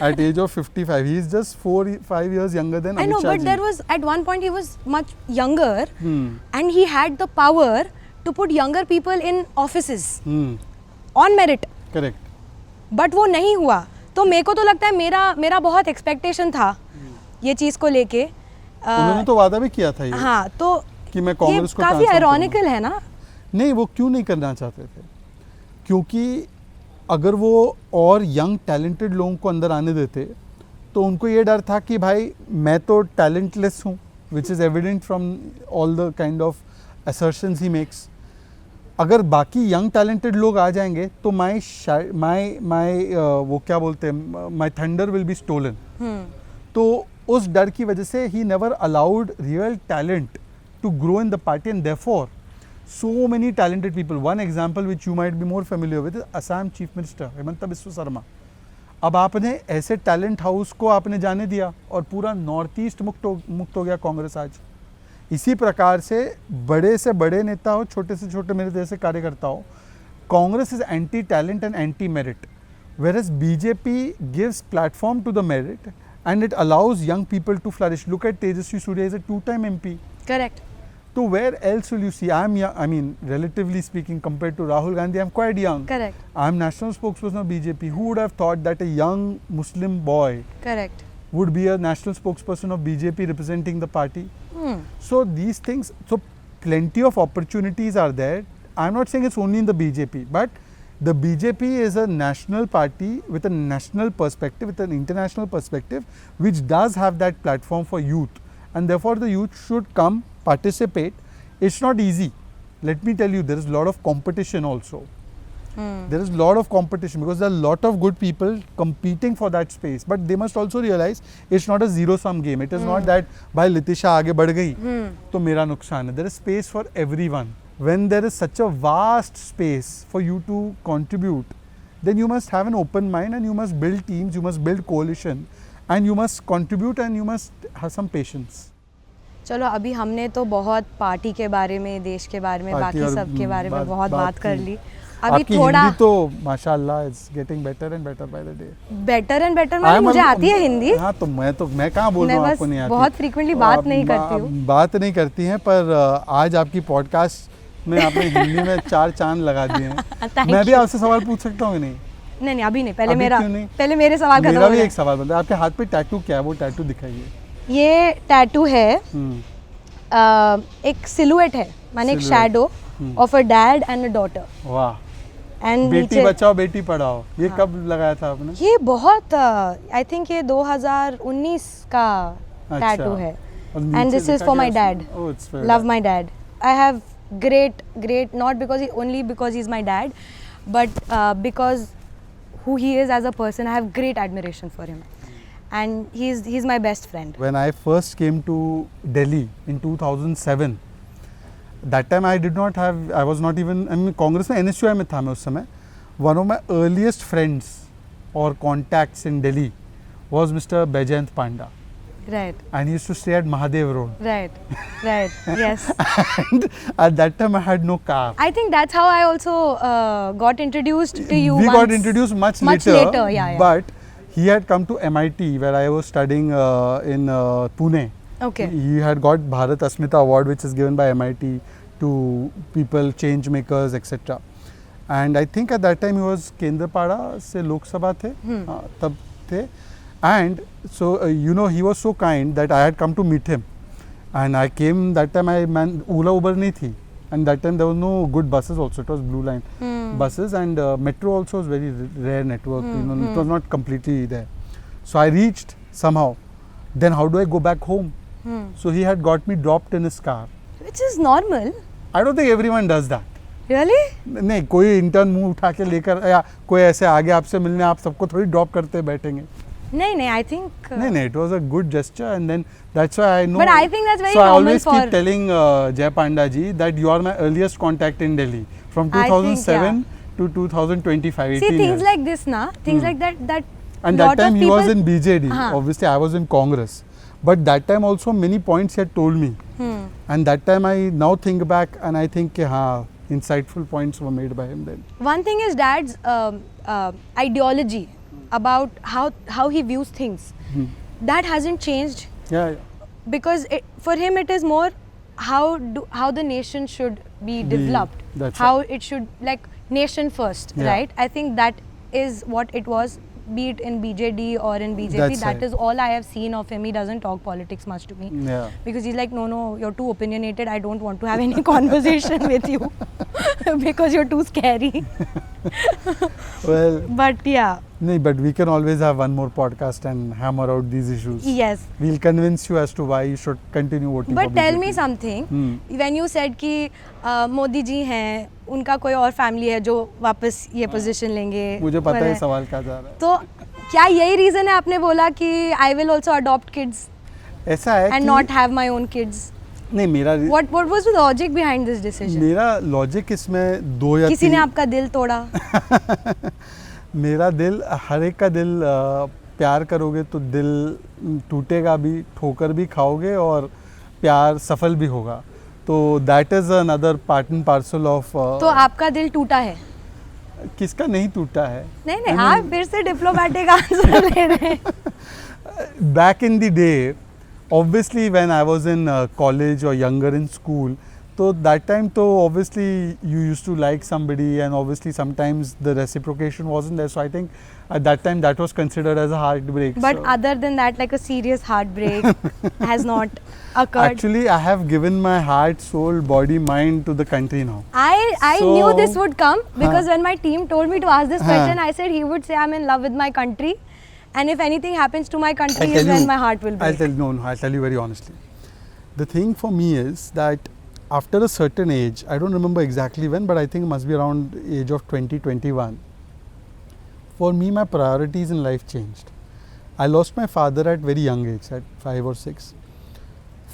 At age of 55 he is just 4-5 years younger than I know, Amit Shah but ji. there was at one point he was much younger and he had the power to put younger people in offices on merit. Correct. But वो नहीं हुआ. तो मेरे को तो लगता है मेरा बहुत एक्सपेक्टेशन था ये चीज़ को लेके. उन्होंने तो वादा भी किया था ये. हाँ, तो कि मैं कांग्रेस को काफ़ी आयरॉनिकल है ना. नहीं, वो क्यों नहीं करना चाहते थे? क्योंकि अगर वो और यंग टैलेंटेड लोगों को अंदर आने देते तो उनको ये डर था कि भाई मैं तो टैलेंटलेस हूँ, which is evident from all the kind of assertions he makes. अगर बाकी यंग टैलेंटेड लोग आ जाएंगे तो माई वो क्या बोलते हैं, my thunder will be stolen. तो उस डर की वजह से ही never allowed real talent to grow in the party and therefore so many talented people. One example which you might be more familiar with is Assam Chief Minister Hemant Biswa Sharma. अब आपने ऐसे टैलेंट हाउस को आपने जाने दिया और पूरा नॉर्थ ईस्ट मुक्त हो गया कांग्रेस आज. इसी प्रकार से बड़े नेता हो, छोटे से छोटे मेरे जैसे कार्यकर्ता हो, Congress is anti talent and anti merit, whereas BJP gives platform to the merit and it allows young people to flourish. Look at Tejaswi Surya, is a 2-time MP. Correct. So where else will you see? I'm young, I mean, relatively speaking, compared to Rahul Gandhi, I'm quite young. Correct. I'm national spokesperson of BJP. Who would have thought that a young Muslim boy Correct. would be a national spokesperson of BJP representing the party? So these things, so plenty of opportunities are there. I'm not saying it's only in the BJP, but the BJP is a national party with a national perspective, with an international perspective, which does have that platform for youth. And therefore the youth should come, participate. It's not easy. Let me tell you, there is a lot of competition also. There is a lot of competition because there are a lot of good people competing for that space. But they must also realize it's not a zero-sum game. It is not that भाई लितिशा आगे बढ़ गई तो मेरा नुकसान है. There is space for everyone. When there is such a vast space for you to contribute, then you must have an open mind and you must build teams, you must build coalition and you must contribute and you must have some patience. चलो अभी हमने तो बहुत party के बारे में, देश के बारे में, बाकी सब के बारे में बहुत बात कर ली. अभी आपकी थोड़ा हिंदी तो माशाल्लाह is getting better and better by the day. Better and better मतलब मुझे आती है हिंदी। हाँ तो मैं कहाँ बोल मैं रहा हूँ बस आपको नहीं आती। बहुत फ्रीक्वेंटली बात नहीं करती हूँ। बात नहीं करती हैं, पर आज आपकी पॉडकास्ट में आपने हिंदी में 4 चांद लगा दिए हैं। Thank मैं भी you. आपसे सवाल पूछ सकता हूँ कि नहीं? नहीं नहीं अभी नहीं, पहले अभी मेरा क्यों नहीं? पहले मेरे सवाल खत्म मेरा हो भी जाए। एक सवाल बनता है, आपके हाथ पे टैटू क्या है, वो टैटू दिखाइए। ये टैटू है हम्म, एक सिलुएट है माने एक Silhouette. Shadow of a dad and a daughter वाह। एंड बेटी नीचे बचाओ बेटी पढ़ाओ, ये हाँ। कब लगाया था आपने? ये बहुत आई थिंक ये 2019 का टैटू है and this is for my dad. Love my dad. I have great not because only because he's my dad but because who he is as a person. I have great admiration for him and he's my best friend. When I first came to Delhi in 2007, that time I was not even, I mean Congress में NSUI में था मैं उस समय. One of my earliest friends or contacts in Delhi was Mr. Baijayant Panda, Right, and he used to stay at Mahadev Road. right, yes. And at that time I had no car. I think that's how I also got introduced to you. We once. got introduced much later, yeah. But he had come to MIT where I was studying in Pune. Okay. He had got Bharat Asmita Award, which is given by MIT to people, change makers, etc. And I think at that time he was Kendrapada से लोकसभा थे, तब थे. And so he was so kind that I had come to meet him. And I came that time. Ola Uber नहीं थी, and that time there was no good buses also. It was Blue Line buses, and metro also was very rare network. It was not completely there. So I reached somehow. Then how do I go back home? So he had got me dropped in his car. Which is normal. I don't think everyone does that. Really? नहीं, कोई intern मुंह उठा के लेकर या कोई ऐसे आगे आपसे मिलने आप सबको थोड़ी ड्रॉप करते बैठेंगे. नहीं I think नहीं, it was a good gesture, and then that's why I know. But I think that's very so I normal always for keep telling Jay Panda ji that you are my earliest contact in Delhi from I think, 2007 to 2025. see 18 things years. like this na things like that And lot that time of he was people- in BJD. हाँ. Obviously, I was in Congress. But that time also many points he had told me. And that time I now think back and I think कि हाँ, insightful points were made by him then. One thing is dad's ideology about how he views things. That hasn't changed Yeah. because for him it is more how the nation should be developed. That's how it should, like, nation first, Yeah. right? I think that is what it was, be it in BJD or in BJP. That's That right. is all I have seen of him. He doesn't talk politics much to me. Yeah. Because he's like, no, you're too opinionated. I don't want to have any conversation with you because you're too scary. Well, But yeah, no, but we can always have one more podcast and hammer out these issues. yes. We'll convince you as to why you should continue voting But for tell BJP. me something. Hmm. When you said कि मोदी जी हैं, उनका कोई और family है जो वापस ये position लेंगे. मुझे पता पर है सवाल क्या जा रहा है. तो क्या यही रीजन है आपने बोला कि I will also adopt kids ऐसा है एंड कि not have my own kids? नहीं, मेरा What was the logic behind this decision? मेरा लॉजिक इसमें 2 या 3. किसी ने आपका दिल तोड़ा? मेरा दिल, हर एक का दिल, प्यार करोगे तो दिल टूटेगा भी, ठोकर भी खाओगे और प्यार सफल भी होगा. तो that is another part and parcel of. तो आपका दिल टूटा है? किसका नहीं टूटा है? नहीं आप फिर से डिप्लोमेटिक आंसर ले रहे हैं. Back in the day, obviously when I was in college or younger in school, so that time तो obviously you used to like somebody and obviously sometimes the reciprocation wasn't there. So I think at that time that was considered as a heartbreak. But So other than that, like a serious heartbreak has not occurred. actually I have given my heart, soul, body, mind to the country now. I So- knew this would come because Huh. when my team told me to ask this Huh. question, I said he would say I'm in love with my country, and if anything happens to my country I'll is tell when you- my heart will break. I'll tell you very honestly. The thing for me is that after a certain age, I don't remember exactly when, but I think it must be around age of 20, 21. For me, my priorities in life changed. I lost my father at very young age, at 5 or 6.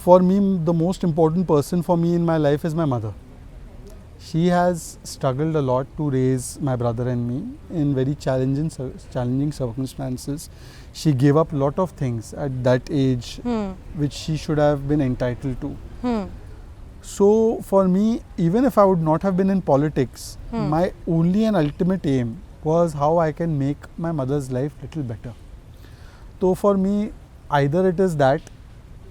For me, the most important person for me in my life is my mother. She has struggled a lot to raise my brother and me in very challenging circumstances. She gave up a lot of things at that age which she should have been entitled to. So for me, even if I would not have been in politics, my only and ultimate aim was how I can make my mother's life little better. So for me, either it is that,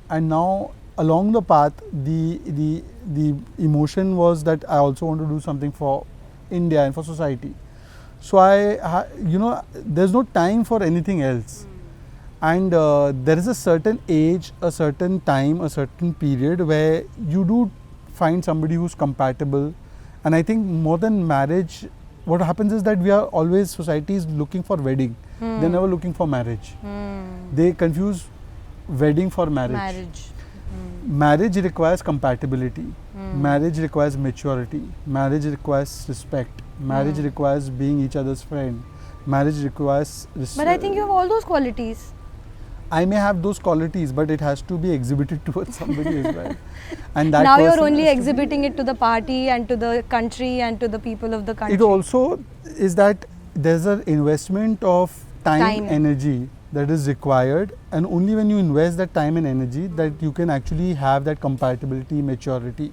and now along the path, the emotion was that I also want to do something for India and for society. So there's no time for anything else. And there is a certain age, a certain time, a certain period where you do find somebody who's compatible. And I think more than marriage, what happens is that we are always, society is looking for wedding. They're never looking for marriage. They confuse wedding for marriage. Marriage requires compatibility. Marriage requires maturity. Marriage requires respect. Marriage requires being each other's friend. Marriage requires But I think you have all those qualities. I may have those qualities, but it has to be exhibited towards somebody as well. And that Now you're person only has to be- exhibiting it to the party and to the country and to the people of the country. It also is that there's an investment of time, energy that is required, and only when you invest that time and energy that you can actually have that compatibility, maturity.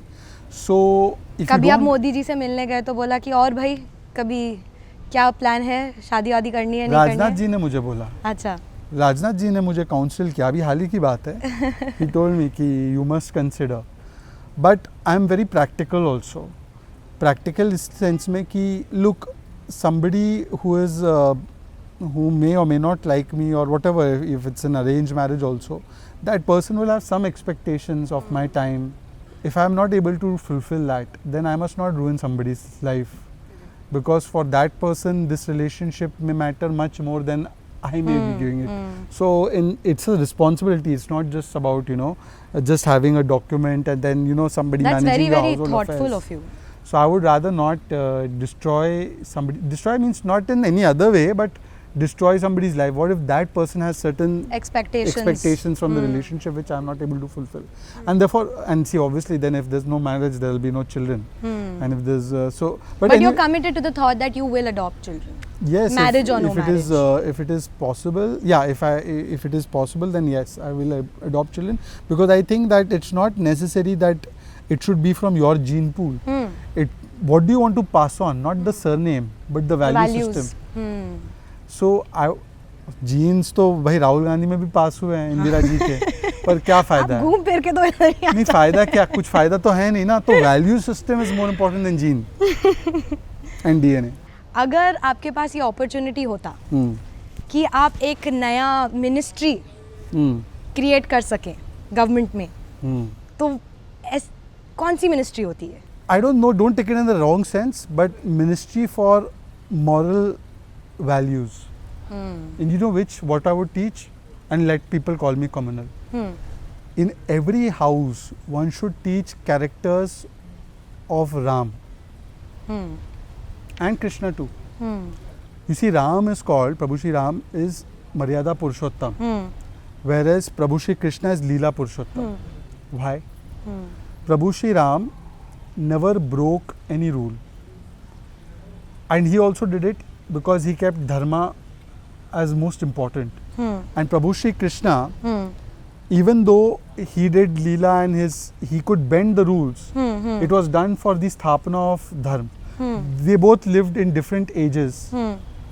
So if कभी you आप don't, Modi ji से मिलने गए तो बोला कि और भाई कभी क्या प्लान है, शादी वादी करनी है नहीं राजनाथ करनी है? जी ने मुझे बोला, अच्छा, राजनाथ जी ने मुझे काउंसिल किया, अभी हाल ही की बात है. He told me कि you must consider, but I am very practical also. Practical इस sense में कि look, somebody who is who may or may not like me or whatever, if it's an arranged marriage also, that person will have some expectations of my time. If I am not able to fulfill that, then I must not ruin somebody's life, because for that person this relationship may matter much more than I may be giving it. So it's a responsibility. It's not just about just having a document and then somebody that's managing very your very household thoughtful affairs. of you. So I would rather not destroy somebody. Destroy means not in any other way, but destroy somebody's life. What if that person has certain expectations from the relationship which I am not able to fulfill? And therefore, and see, obviously, then if there's no marriage, there will be no children. And if there's But anyway, you're committed to the thought that you will adopt children. yes, marriage or no if it is if it is possible, yeah. If it is possible, then yes, I will adopt children, because I think that it's not necessary that it should be from your gene pool. What do you want to pass on? Not the surname, but the value system. So genes तो भाई राहुल गांधी में भी पास हुए हैं, इंदिरा जी के, पर क्या फायदा है? घूम फिर के तो इधर ही नहीं, फायदा क्या, कुछ फायदा तो है नहीं ना. तो value system is more important then gene and DNA. अगर आपके पास ये अपॉर्चुनिटी होता कि आप एक नया मिनिस्ट्री क्रिएट कर सकें गवर्नमेंट में, तो कौन सी मिनिस्ट्री होती है? I don't know, don't take it in the wrong sense, but ministry for moral values. And you know what I would teach? And let people call me communal. In every house, one should teach characters of Ram and Krishna too. You see, Ram is called, Prabhu Shri Ram is Maryada Purushottam, whereas Prabhu Shri Krishna is Leela Purushottam. Why? Prabhu Shri Ram never broke any rule, and he also did it because he kept dharma as most important. And Prabhu Shri Krishna, even though he did Leela and he could bend the rules, it was done for the sthapana of dharma. They both lived in different ages.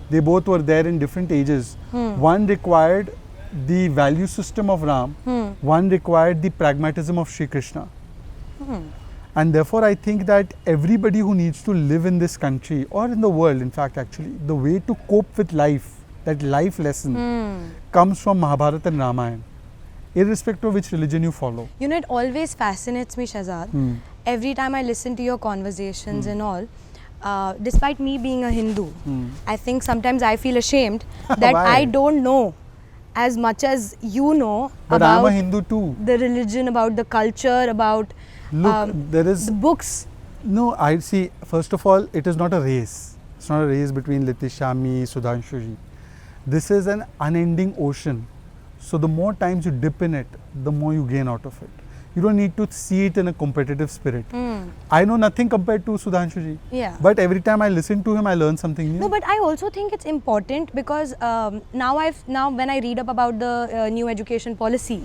They both were there in different ages. One required the value system of Ram, one required the pragmatism of Shri Krishna. And therefore, I think that everybody who needs to live in this country or in the world, in fact, actually, the way to cope with life, that life lesson, comes from Mahabharata and Ramayana, irrespective of which religion you follow. You know, it always fascinates me, Shahzad. Every time I listen to your conversations and all, despite me being a Hindu, I think sometimes I feel ashamed that Why? I don't know as much as you know But I am about a Hindu too. the religion, about the culture, about Look, there is the books. no. I see. First of all, it is not a race. It's not a race between Litisha, me, Sudhanshu ji. This is an unending ocean. So the more times you dip in it, the more you gain out of it. You don't need to see it in a competitive spirit. Hmm. I know nothing compared to Sudhanshu ji. Yeah. But every time I listen to him, I learn something new. No, but I also think it's important because now when I read up about the new education policy,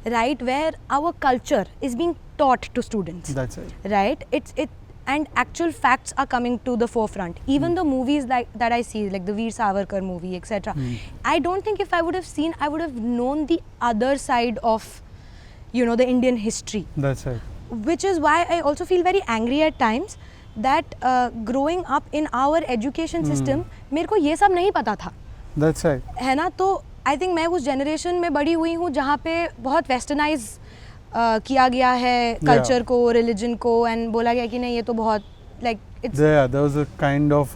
right, where our culture is being taught to students, That's it. right? And actual facts are coming to the forefront. Even the movies that I see, like the Veer Savarkar movie, etc. I don't think if I would have seen, I would have known the other side of, you know, the Indian history. That's right. Which is why I also feel very angry at times that growing up in our education system, मेरे को ये सब नहीं पता था, That's right. है ना? तो I think मैं उस generation में बड़ी हुई हूँ जहाँ पे बहुत westernize किया गया है culture को, religion को, and बोला गया कि नहीं ये तो बहुत like it's There was a kind of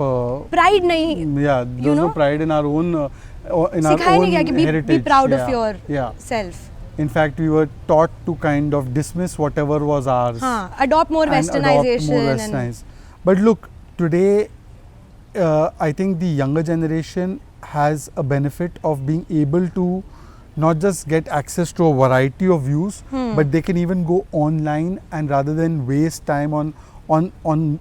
pride नहीं, there was no pride in our own in our सिखाया नहीं own गया कि heritage. be proud of Yeah. yourself. In fact, we were taught to kind of dismiss whatever was ours. हाँ, adopt more and westernization. adopt more westernized. But look, today, I think the younger generation has a benefit of being able to not just get access to a variety of views, but they can even go online, and rather than waste time on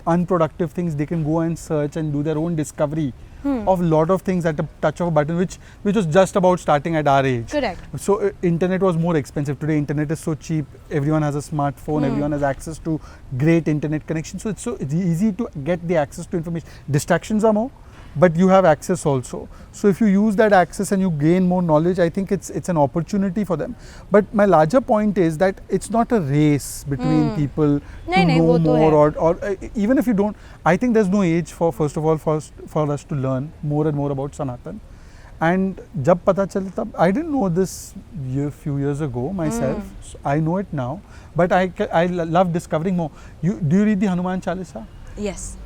unproductive things, they can go and search and do their own discovery of a lot of things at a touch of a button, which was just about starting at our age. Correct. So internet was more expensive. Today internet is so cheap. Everyone has a smartphone. Everyone has access to great internet connection. So it's easy to get the access to information. Distractions are more, but you have access also. So if you use that access and you gain more knowledge, I think it's an opportunity for them. But my larger point is that it's not a race between people to नहीं, know वो तो more, है. or even if you don't. I think there's no age for first of all for us to learn more and more about Sanatan. And जब पता चले तब, I didn't know this few years ago myself. So I know it now, but I love discovering more. Do you read the Hanuman Chalisa? Yes.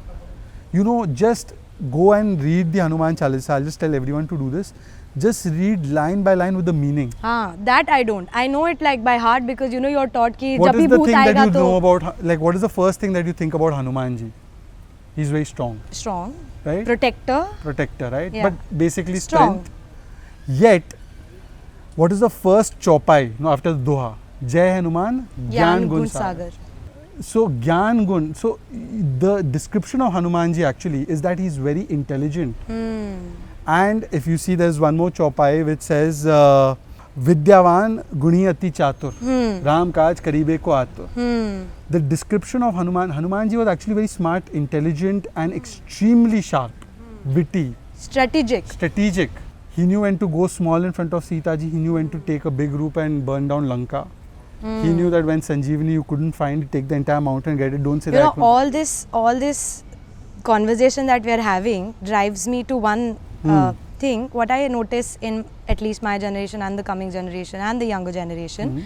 You know, just go and read the Hanuman Chalisa. I'll just tell everyone to do this. Just read line by line with the meaning. That I don't. I know it like by heart because you know you're taught कि What जब is भी the भूत thing that आएगा you तो know about, like what is the first thing that you think about Hanumanji? He's very strong, strong, right? protector. Protector, right? Yeah. But basically Strong. strength. Yet, what is the first chaupai, after the Doha? Jai Hanuman, Gyan Gun Sagar. So Gyan Gun, so the description of Hanumanji actually is that he's very intelligent. And if you see, there's one more chaupai which says Vidyavan Guni Ati Chatur, Ram Kaj Karibe Ko Atur. The description of Hanumanji was actually very smart, intelligent and extremely sharp, witty, strategic. He knew when to go small in front of Sita ji, he knew when to take a big group and burn down Lanka. He knew that when Sanjeevani you couldn't find it, take the entire mountain, get it, don't say You that. know, all this conversation that we are having drives me to one thing. What I notice in at least my generation and the coming generation and the younger generation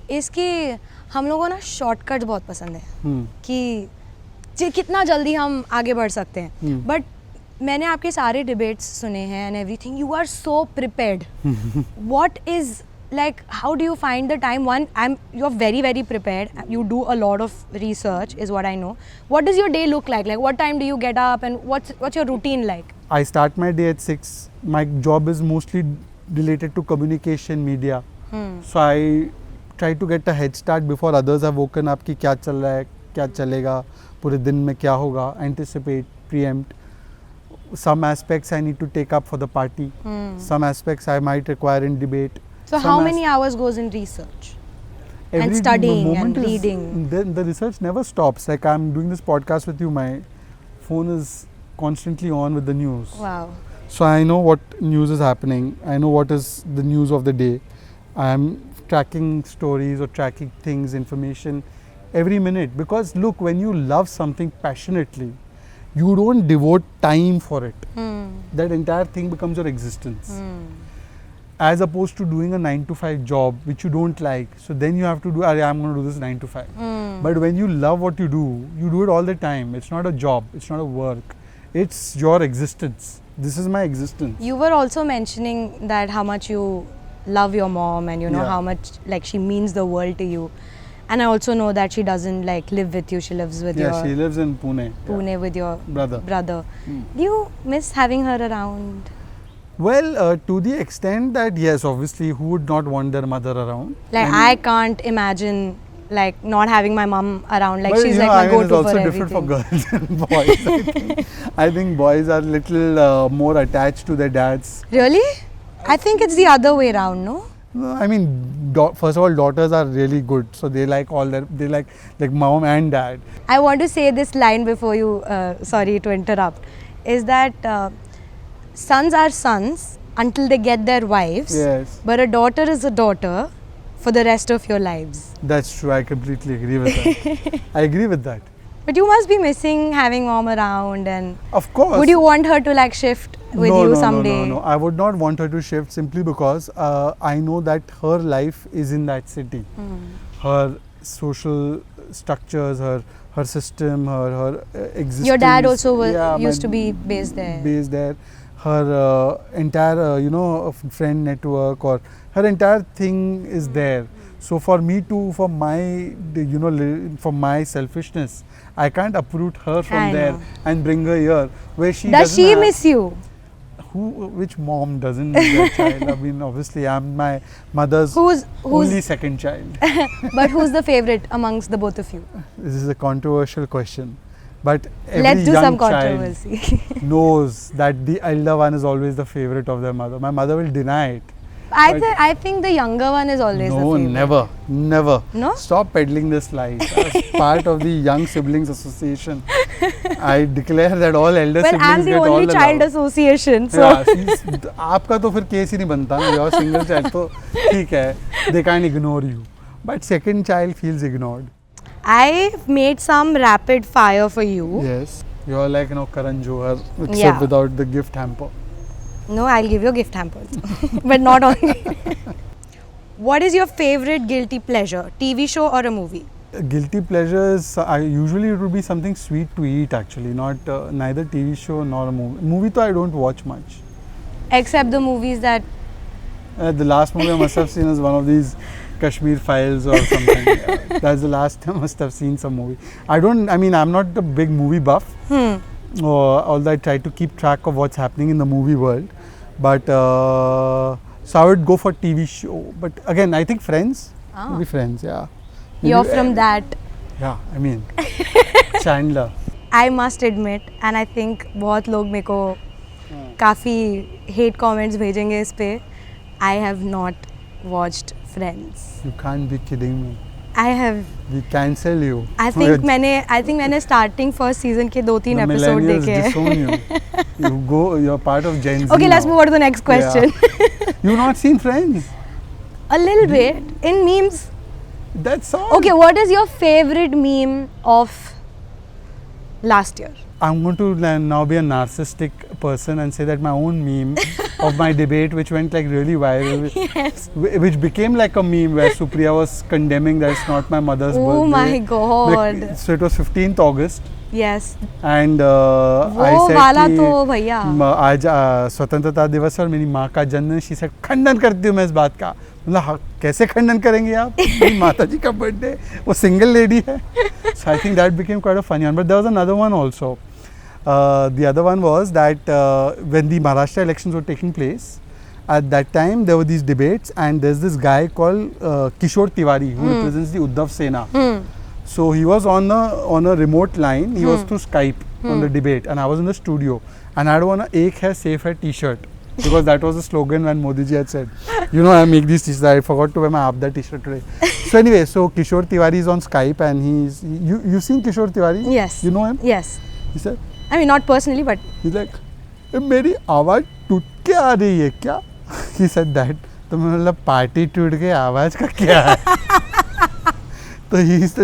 is कि हम लोगों ना shortcuts बहुत पसंद है कि कितना जल्दी हम आगे बढ़ सकते हैं. But मैंने आपके सारे debates सुने हैं and everything. You are so prepared. What is like, how do you find the time? One, you're very prepared. You do a lot of research, is what I know. What does your day look like? Like, what time do you get up, and what's your routine like? I start my day at 6. My job is mostly related to communication, media. So I try to get a head start before others have woken up कि क्या चल रहा है, क्या चलेगा, पूरे दिन में क्या होगा, anticipate, preempt. Some aspects I need to take up for the party. Some aspects I might require in debate. So how many hours goes in research? And studying and reading? The research never stops. Like I'm doing this podcast with you, my phone is constantly on with the news. Wow. So I know what news is happening. I know what is the news of the day. I am tracking stories or tracking things, information every minute. Because look, when you love something passionately, you don't devote time for it. That entire thing becomes your existence. As opposed to doing a 9-to-5 job which you don't like. So then you have to do, I'm going to do this 9 to 5. But when you love what you do it all the time. It's not a job, it's not a work. It's your existence. This is my existence. You were also mentioning that how much you love your mom and you know how much like she means the world to you. And I also know that she doesn't like live with you, she lives with your... she lives in Pune. Pune with your brother. Do you miss having her around? Well, to the extent that yes, obviously, who would not want their mother around? Like I can't imagine like not having my mom around. Like But, she's you like know, my I mean, go-to it's also for different everything. for girls and boys. I think boys are little more attached to their dads. Really? I think it's the other way around, no? No, I mean, first of all, daughters are really good, so they like they like mom and dad. I want to say this line before you, sorry to interrupt, is that sons are sons until they get their wives, Yes, but a daughter is a daughter for the rest of your lives. that's true. I completely agree with that. I agree with that. But you must be missing having mom around, and Of course. would you want her to like shift with no, you no, someday? No, no, no. I would not want her to shift simply because I know that her life is in that city. Her social structures, her system, her existence. Your dad also Yeah, used my to be based there. Based there. Her entire friend network or her entire thing is there. So for me to, for my selfishness, I can't uproot her from I there know. and bring her here where she Does doesn't she have- miss you? which mom doesn't miss their child? I mean, obviously, I'm my mother's Who's only second child. but who's the favorite amongst the both of you? This is a controversial question, but every Let's do young some child controversy. knows that the elder one is always the favorite of their mother. My mother will deny it. But- I think the younger one is always the No, favorite. never. No? Stop peddling this lie. As part of the Young Siblings Association, I declare that all elder Well, siblings I'm the get all only the child love. association, so Yeah, आपका तो फिर case ही नहीं बनता ना. Your single child तो ठीक है. They can't ignore you. But second child feels ignored. I made some rapid fire for you. Yes. You're like Karan Johar, except Yeah. without the gift hamper. No, I'll give you a gift hamper, but not only. What is your favorite guilty pleasure? TV show or a movie? Guilty pleasures. Usually it would be something sweet to eat. Actually, not neither TV show nor a movie. Movie, though I don't watch much. Except the movies that. The last movie I must have seen is one of these Kashmir Files or something. That's the last time I must have seen some movie. I'm not a big movie buff. Although I try to keep track of what's happening in the movie world. But so I would go for TV show. But again, I think Friends. Ah. Maybe Friends, yeah. You're Maybe- from that. Yeah, I mean, Chandler. I must admit, and I think बहुत लोग मेरे को काफ़ी hate comments भेजेंगे इस पे. I have not watched Friends. You can't be kidding me. I have. We cancel you. I think मैंने starting first season के 2-3 The episode millennials देखे हैं. disown you. You're part of Gen Z. Okay, let's now. move on to the next question. You've not seen Friends? A little bit in memes. That's all. Okay, what is your favorite meme of last year? I'm going to now be a narcissistic person and say that my own meme of my debate, which went like really viral, Yes. which became like a meme where Supriya was condemning that it's not my mother's birthday. Oh my god. So it was 15th August. Yes. And I वो said वाला कि तो भैया. आज स्वतंत्रता दिवस है और मेरी माँ का जन्मदिन. शी सेड खंडन करती हूँ मैं इस बात का. मतलब कैसे खंडन करेंगे आप? मेरी माता जी का बर्थडे, वो सिंगल लेडी है. So I think that became quite a funny one. But there was another one also. The other one was that when the Maharashtra elections were taking place, at that time there were these debates, and there's this guy called Kishore Tiwari who represents the Uddhav Sena. So he was on a remote line. He was through Skype on the debate, and I was in the studio, and I had on a "Ek hai safe hai" T-shirt because that was the slogan when Modi ji had said, I make these T-shirts. I forgot to wear my Aapda T-shirt today. So anyway, so Kishore Tiwari is on Skype, and you've seen Kishore Tiwari? Yes. You know him? Yes. He said, I mean, not personally, but he's like, मेरी आवाज़ टूट के आ रही है क्या? He said that. तो मैं मतलब पार्टी टूट के आवाज़ का क्या है? तो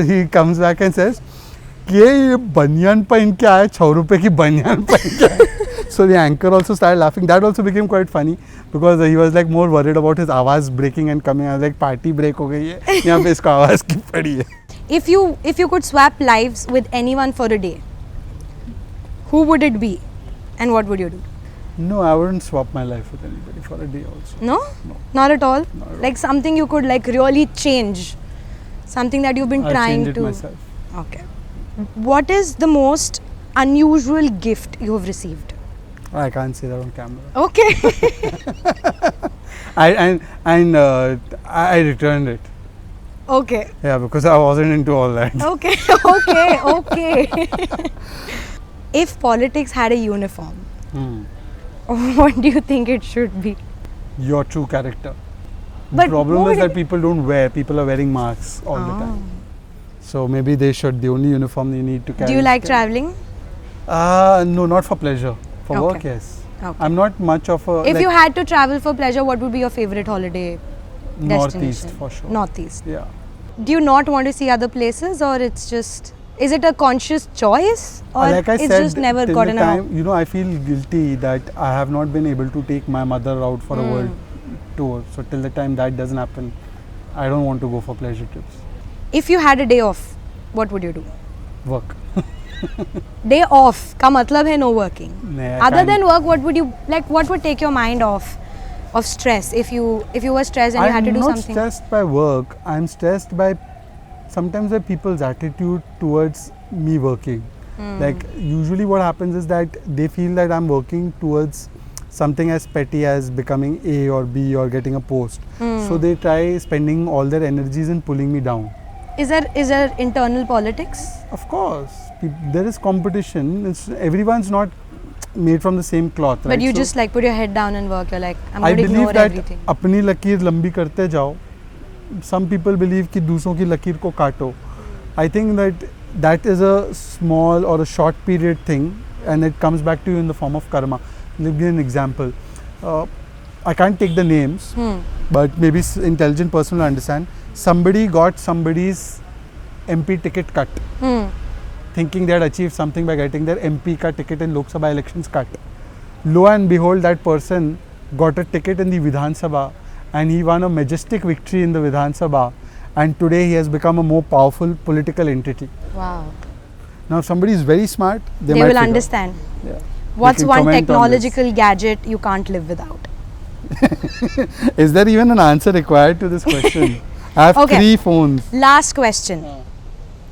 he comes back and says कि ये बनियान पहन के आया, 6 रुपए की बनियान पहन के आया. So the anchor also started laughing. That also became quite funny because he was like more worried about his आवाज़ breaking and coming. I was like party break हो गई है, यहाँ पे इसको आवाज़ की पड़ी है. if you could swap lives with anyone for a day, who would it be, and what would you do? No, I wouldn't swap my life with anybody for a day also. No? No. Not at all? Not at all. Like something you could like really change, something that you've been I'll trying change it to. myself. Okay. What is the most unusual gift you have received? I can't say that on camera. Okay. I returned it. Okay. Yeah, because I wasn't into all that. Okay. Okay. If politics had a uniform, Hmm. what do you think it should be? Your true character. The But problem what is would that people don't wear. People are wearing masks all the time. So maybe they should. The only uniform you need to carry. Do you is like the- traveling? No, not for pleasure. For Okay. work, yes. Okay. I'm not much of a. If like, you had to travel for pleasure, what would be your favorite holiday Northeast destination? for sure. Northeast. Yeah. Do you not want to see other places, or it's just, is it a conscious choice, or Like I it's said, just never till gotten the a time, I feel guilty that I have not been able to take my mother out for a Hmm. world tour. So till the time that doesn't happen, I don't want to go for pleasure trips. If you had a day off, what would you do? Work. Day off का मतलब है no working. Nah, I Other can't- than work, what would you like? What would take your mind off of stress if you were stressed and you had to do I'm not something? stressed by work. I'm stressed by sometimes by people's attitude towards me working. Hmm. Like usually what happens is that they feel that I'm working towards something as petty as becoming A or B or getting a post. Hmm. So they try spending all their energies in pulling me down. Is there internal politics? Of course, there is competition. Everyone's not made from the same cloth, right? But you So just like put your head down and work. You're like, I'm I going to believe ignore that everything. अपनी लकीर लंबी करते जाओ. Some people believe कि दूसरों की लकीर को काटो. I think that is a small or a short period thing, and it comes back to you in the form of karma. Let me give you an example. I can't take the names, but maybe intelligent person will understand. Somebody got somebody's MP ticket cut, thinking they had achieved something by getting their MP ka ticket in Lok Sabha elections cut. Lo and behold, that person got a ticket in the Vidhan Sabha, and he won a majestic victory in the Vidhan Sabha, and today he has become a more powerful political entity. Wow. Now, if somebody is very smart, they They might will figure- understand. Yeah. What's can one comment on technological gadget you can't live without? Is there even an answer required to this question? I have Okay. 3 phones. Last question.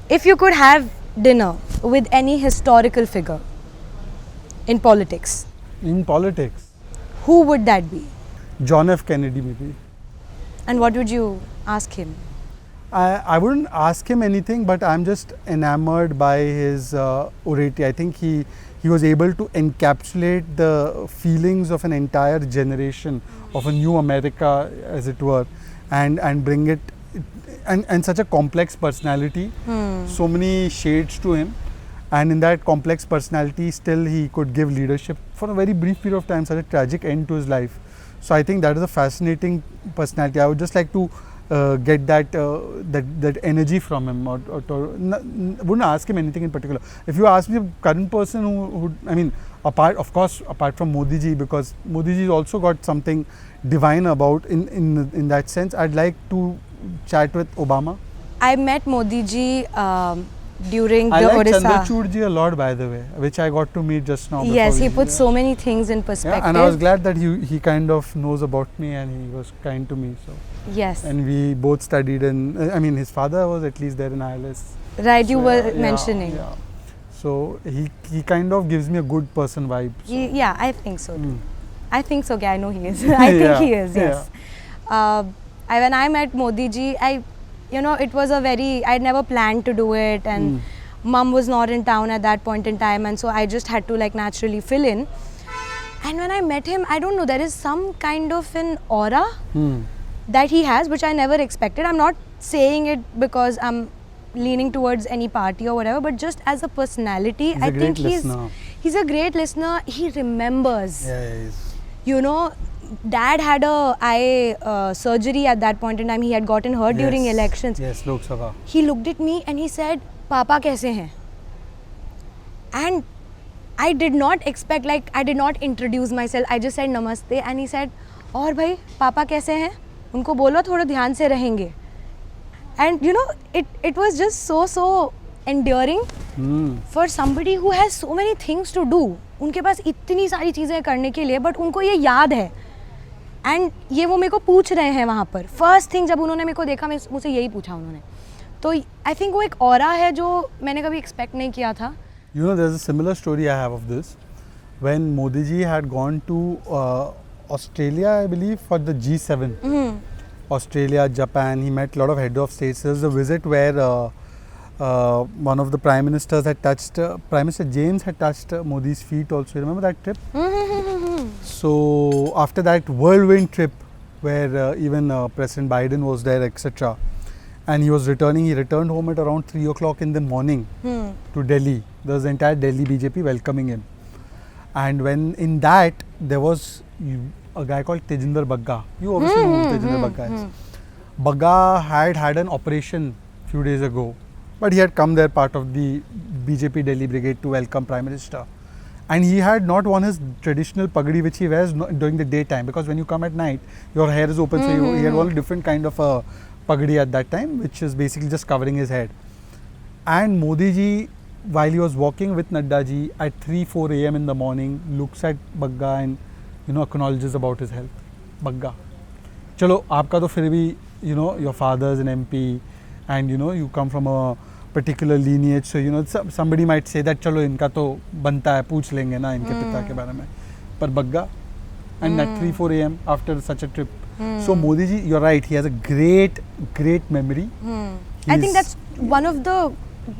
If you could have dinner with any historical figure in politics, In politics, who would that be? John F. Kennedy maybe. And what would you ask him? I wouldn't ask him anything, but I'm just enamored by his oratory. I think he was able to encapsulate the feelings of an entire generation of a new America, as it were, and bring it, and such a complex personality, so many shades to him, and in that complex personality still he could give leadership for a very brief period of time, such a tragic end to his life. So I think that is a fascinating personality. I would just like to get that energy from him, or wouldn't ask him anything in particular. If you ask me the current person who I mean, apart from Modi ji, because Modi ji also got something divine about in that sense, I'd like to chat with Obama. I met Modi ji during I the like Odisha. Chandrachud ji a lot, by the way, which I got to meet just now. Yes, before he we- put yeah. so many things in perspective. Yeah, and I was glad that he kind of knows about me, and he was kind to me. So, Yes, and we both studied in. I mean, his father was at least there in ILS. right. You So, were yeah, mentioning. Yeah. So he kind of gives me a good person vibe. So. Yeah, I think so. Mm. I think so. Yeah, I know he is. I think Yeah, he is. Yes. When I met Modi ji, it was a very. I'd never planned to do it, and mum was not in town at that point in time, and so I just had to naturally fill in. And when I met him, I don't know, there is some kind of an aura that he has, which I never expected. I'm not saying it because I'm leaning towards any party or whatever, but just as a personality, He's I a great think listener. he's a great listener. He remembers. Yeah, he is. Dad had a eye surgery at that point in time. He had gotten hurt during Yes, elections. Yes, Lok Sabha. He looked at me and he said, "Papa kaise hain?" And I did not expect, I did not introduce myself. I just said namaste, and he said, "और भाई पापा कैसे हैं? उनको बोलो थोड़ा ध्यान से रहेंगे." And it was just so endearing for somebody who has so many things to do. उनके पास इतनी सारी चीज़ें करने के लिए, but उनको ये याद है. एंड ये वो मेरे को पूछ रहे हैं वहाँ पर. फर्स्ट थिंग जब उन्होंने मेरे को देखा, मुझसे यही पूछा उन्होंने. तो आई थिंक वो एक ऑरा है जो मैंने कभी एक्सपेक्ट नहीं किया था. There's a similar story I have of this. When Modi ji had gone to Australia, I believe, for the G7, Australia, Japan. He met a lot of head of states. There was a visit where one of the prime ministers had touched, Prime Minister James had touched Modi's feet also. You remember that trip? So after that whirlwind trip where even President Biden was there, etc. And he was returning, he returned home at around 3 o'clock in the morning to Delhi. There was the entire Delhi BJP welcoming him. And when in that, there was a guy called Tejinder Bagga. You obviously know who Tejinder Bagga is. Bagga had an operation few days ago, but he had come there part of the BJP Delhi brigade to welcome Prime Minister. And he had not worn his traditional pagdi which he wears during the daytime, because when you come at night, your hair is open, so he had worn a different kind of a pagdi at that time, which is basically just covering his head. And Modi ji, while he was walking with Nadda ji at 3-4 a.m. in the morning, looks at Bagga and acknowledges about his health. Bagga, चलो आपका तो फिर भी your father is an MP and you come from a particular lineage, so somebody might say that चलो इनका तो बनता है, पूछ लेंगे ना इनके पिता के बारे में. पर Bagga, and at 3-4 a.m. after such a trip. So Modi ji, you're right, he has a great memory. I think that's one of the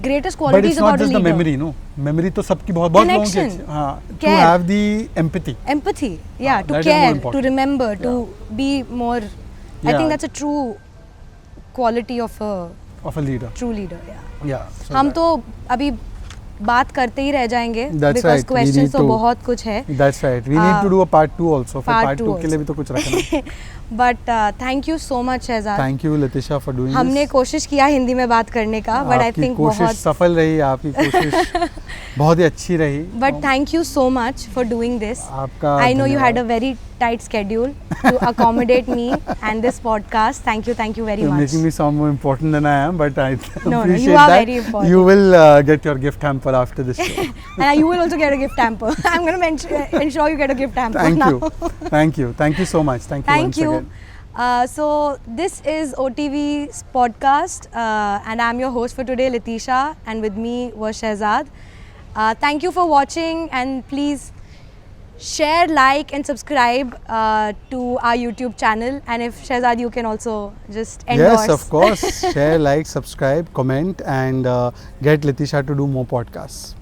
greatest But qualities it's not about a just the leader. memory, no. Memory तो सबकी बहुत लोगों की Connection, अच्छी, हाँ, to care. have the empathy. Empathy, yeah, to that is more care, to important. remember, to be more. I Yeah. think that's a true quality of a Of a leader. true leader. Yeah. Yeah. So हम that- तो अभी बात करते ही रह जाएंगे That's because right, we questions need तो to- बहुत कुछ है. That's right. We need to do a part 2 also. फिर part part 2 two के लिए भी तो कुछ रखना. But thank you so much Shahzad. Thank you Latisha for doing हमने this. कोशिश किया हिंदी में बात करने का, but I आपकी think कोशिश बहुत. सफल रही, आपकी कोशिश बहुत ही अच्छी रही. But thank you so much for doing this. आपका I know you had a धन्यवाद. very tight schedule to accommodate me and this podcast. Thank you very You're much. making me sound more important than I am, but I no, appreciate you are that. very important. You will get your gift hamper after this show. And you will also get a gift hamper. I'm going to ensure you get a gift hamper Thank now. you. Thank you so much. Thank you Thank once you. again. So this is OTV's podcast and I'm your host for today, Latisha, and with me was Shehzad. Thank you for watching, and please share, like and subscribe to our YouTube channel. And if Shehzad, you can also just endorse. Yes, of course. Share, like, subscribe, comment, and get Latisha to do more podcasts.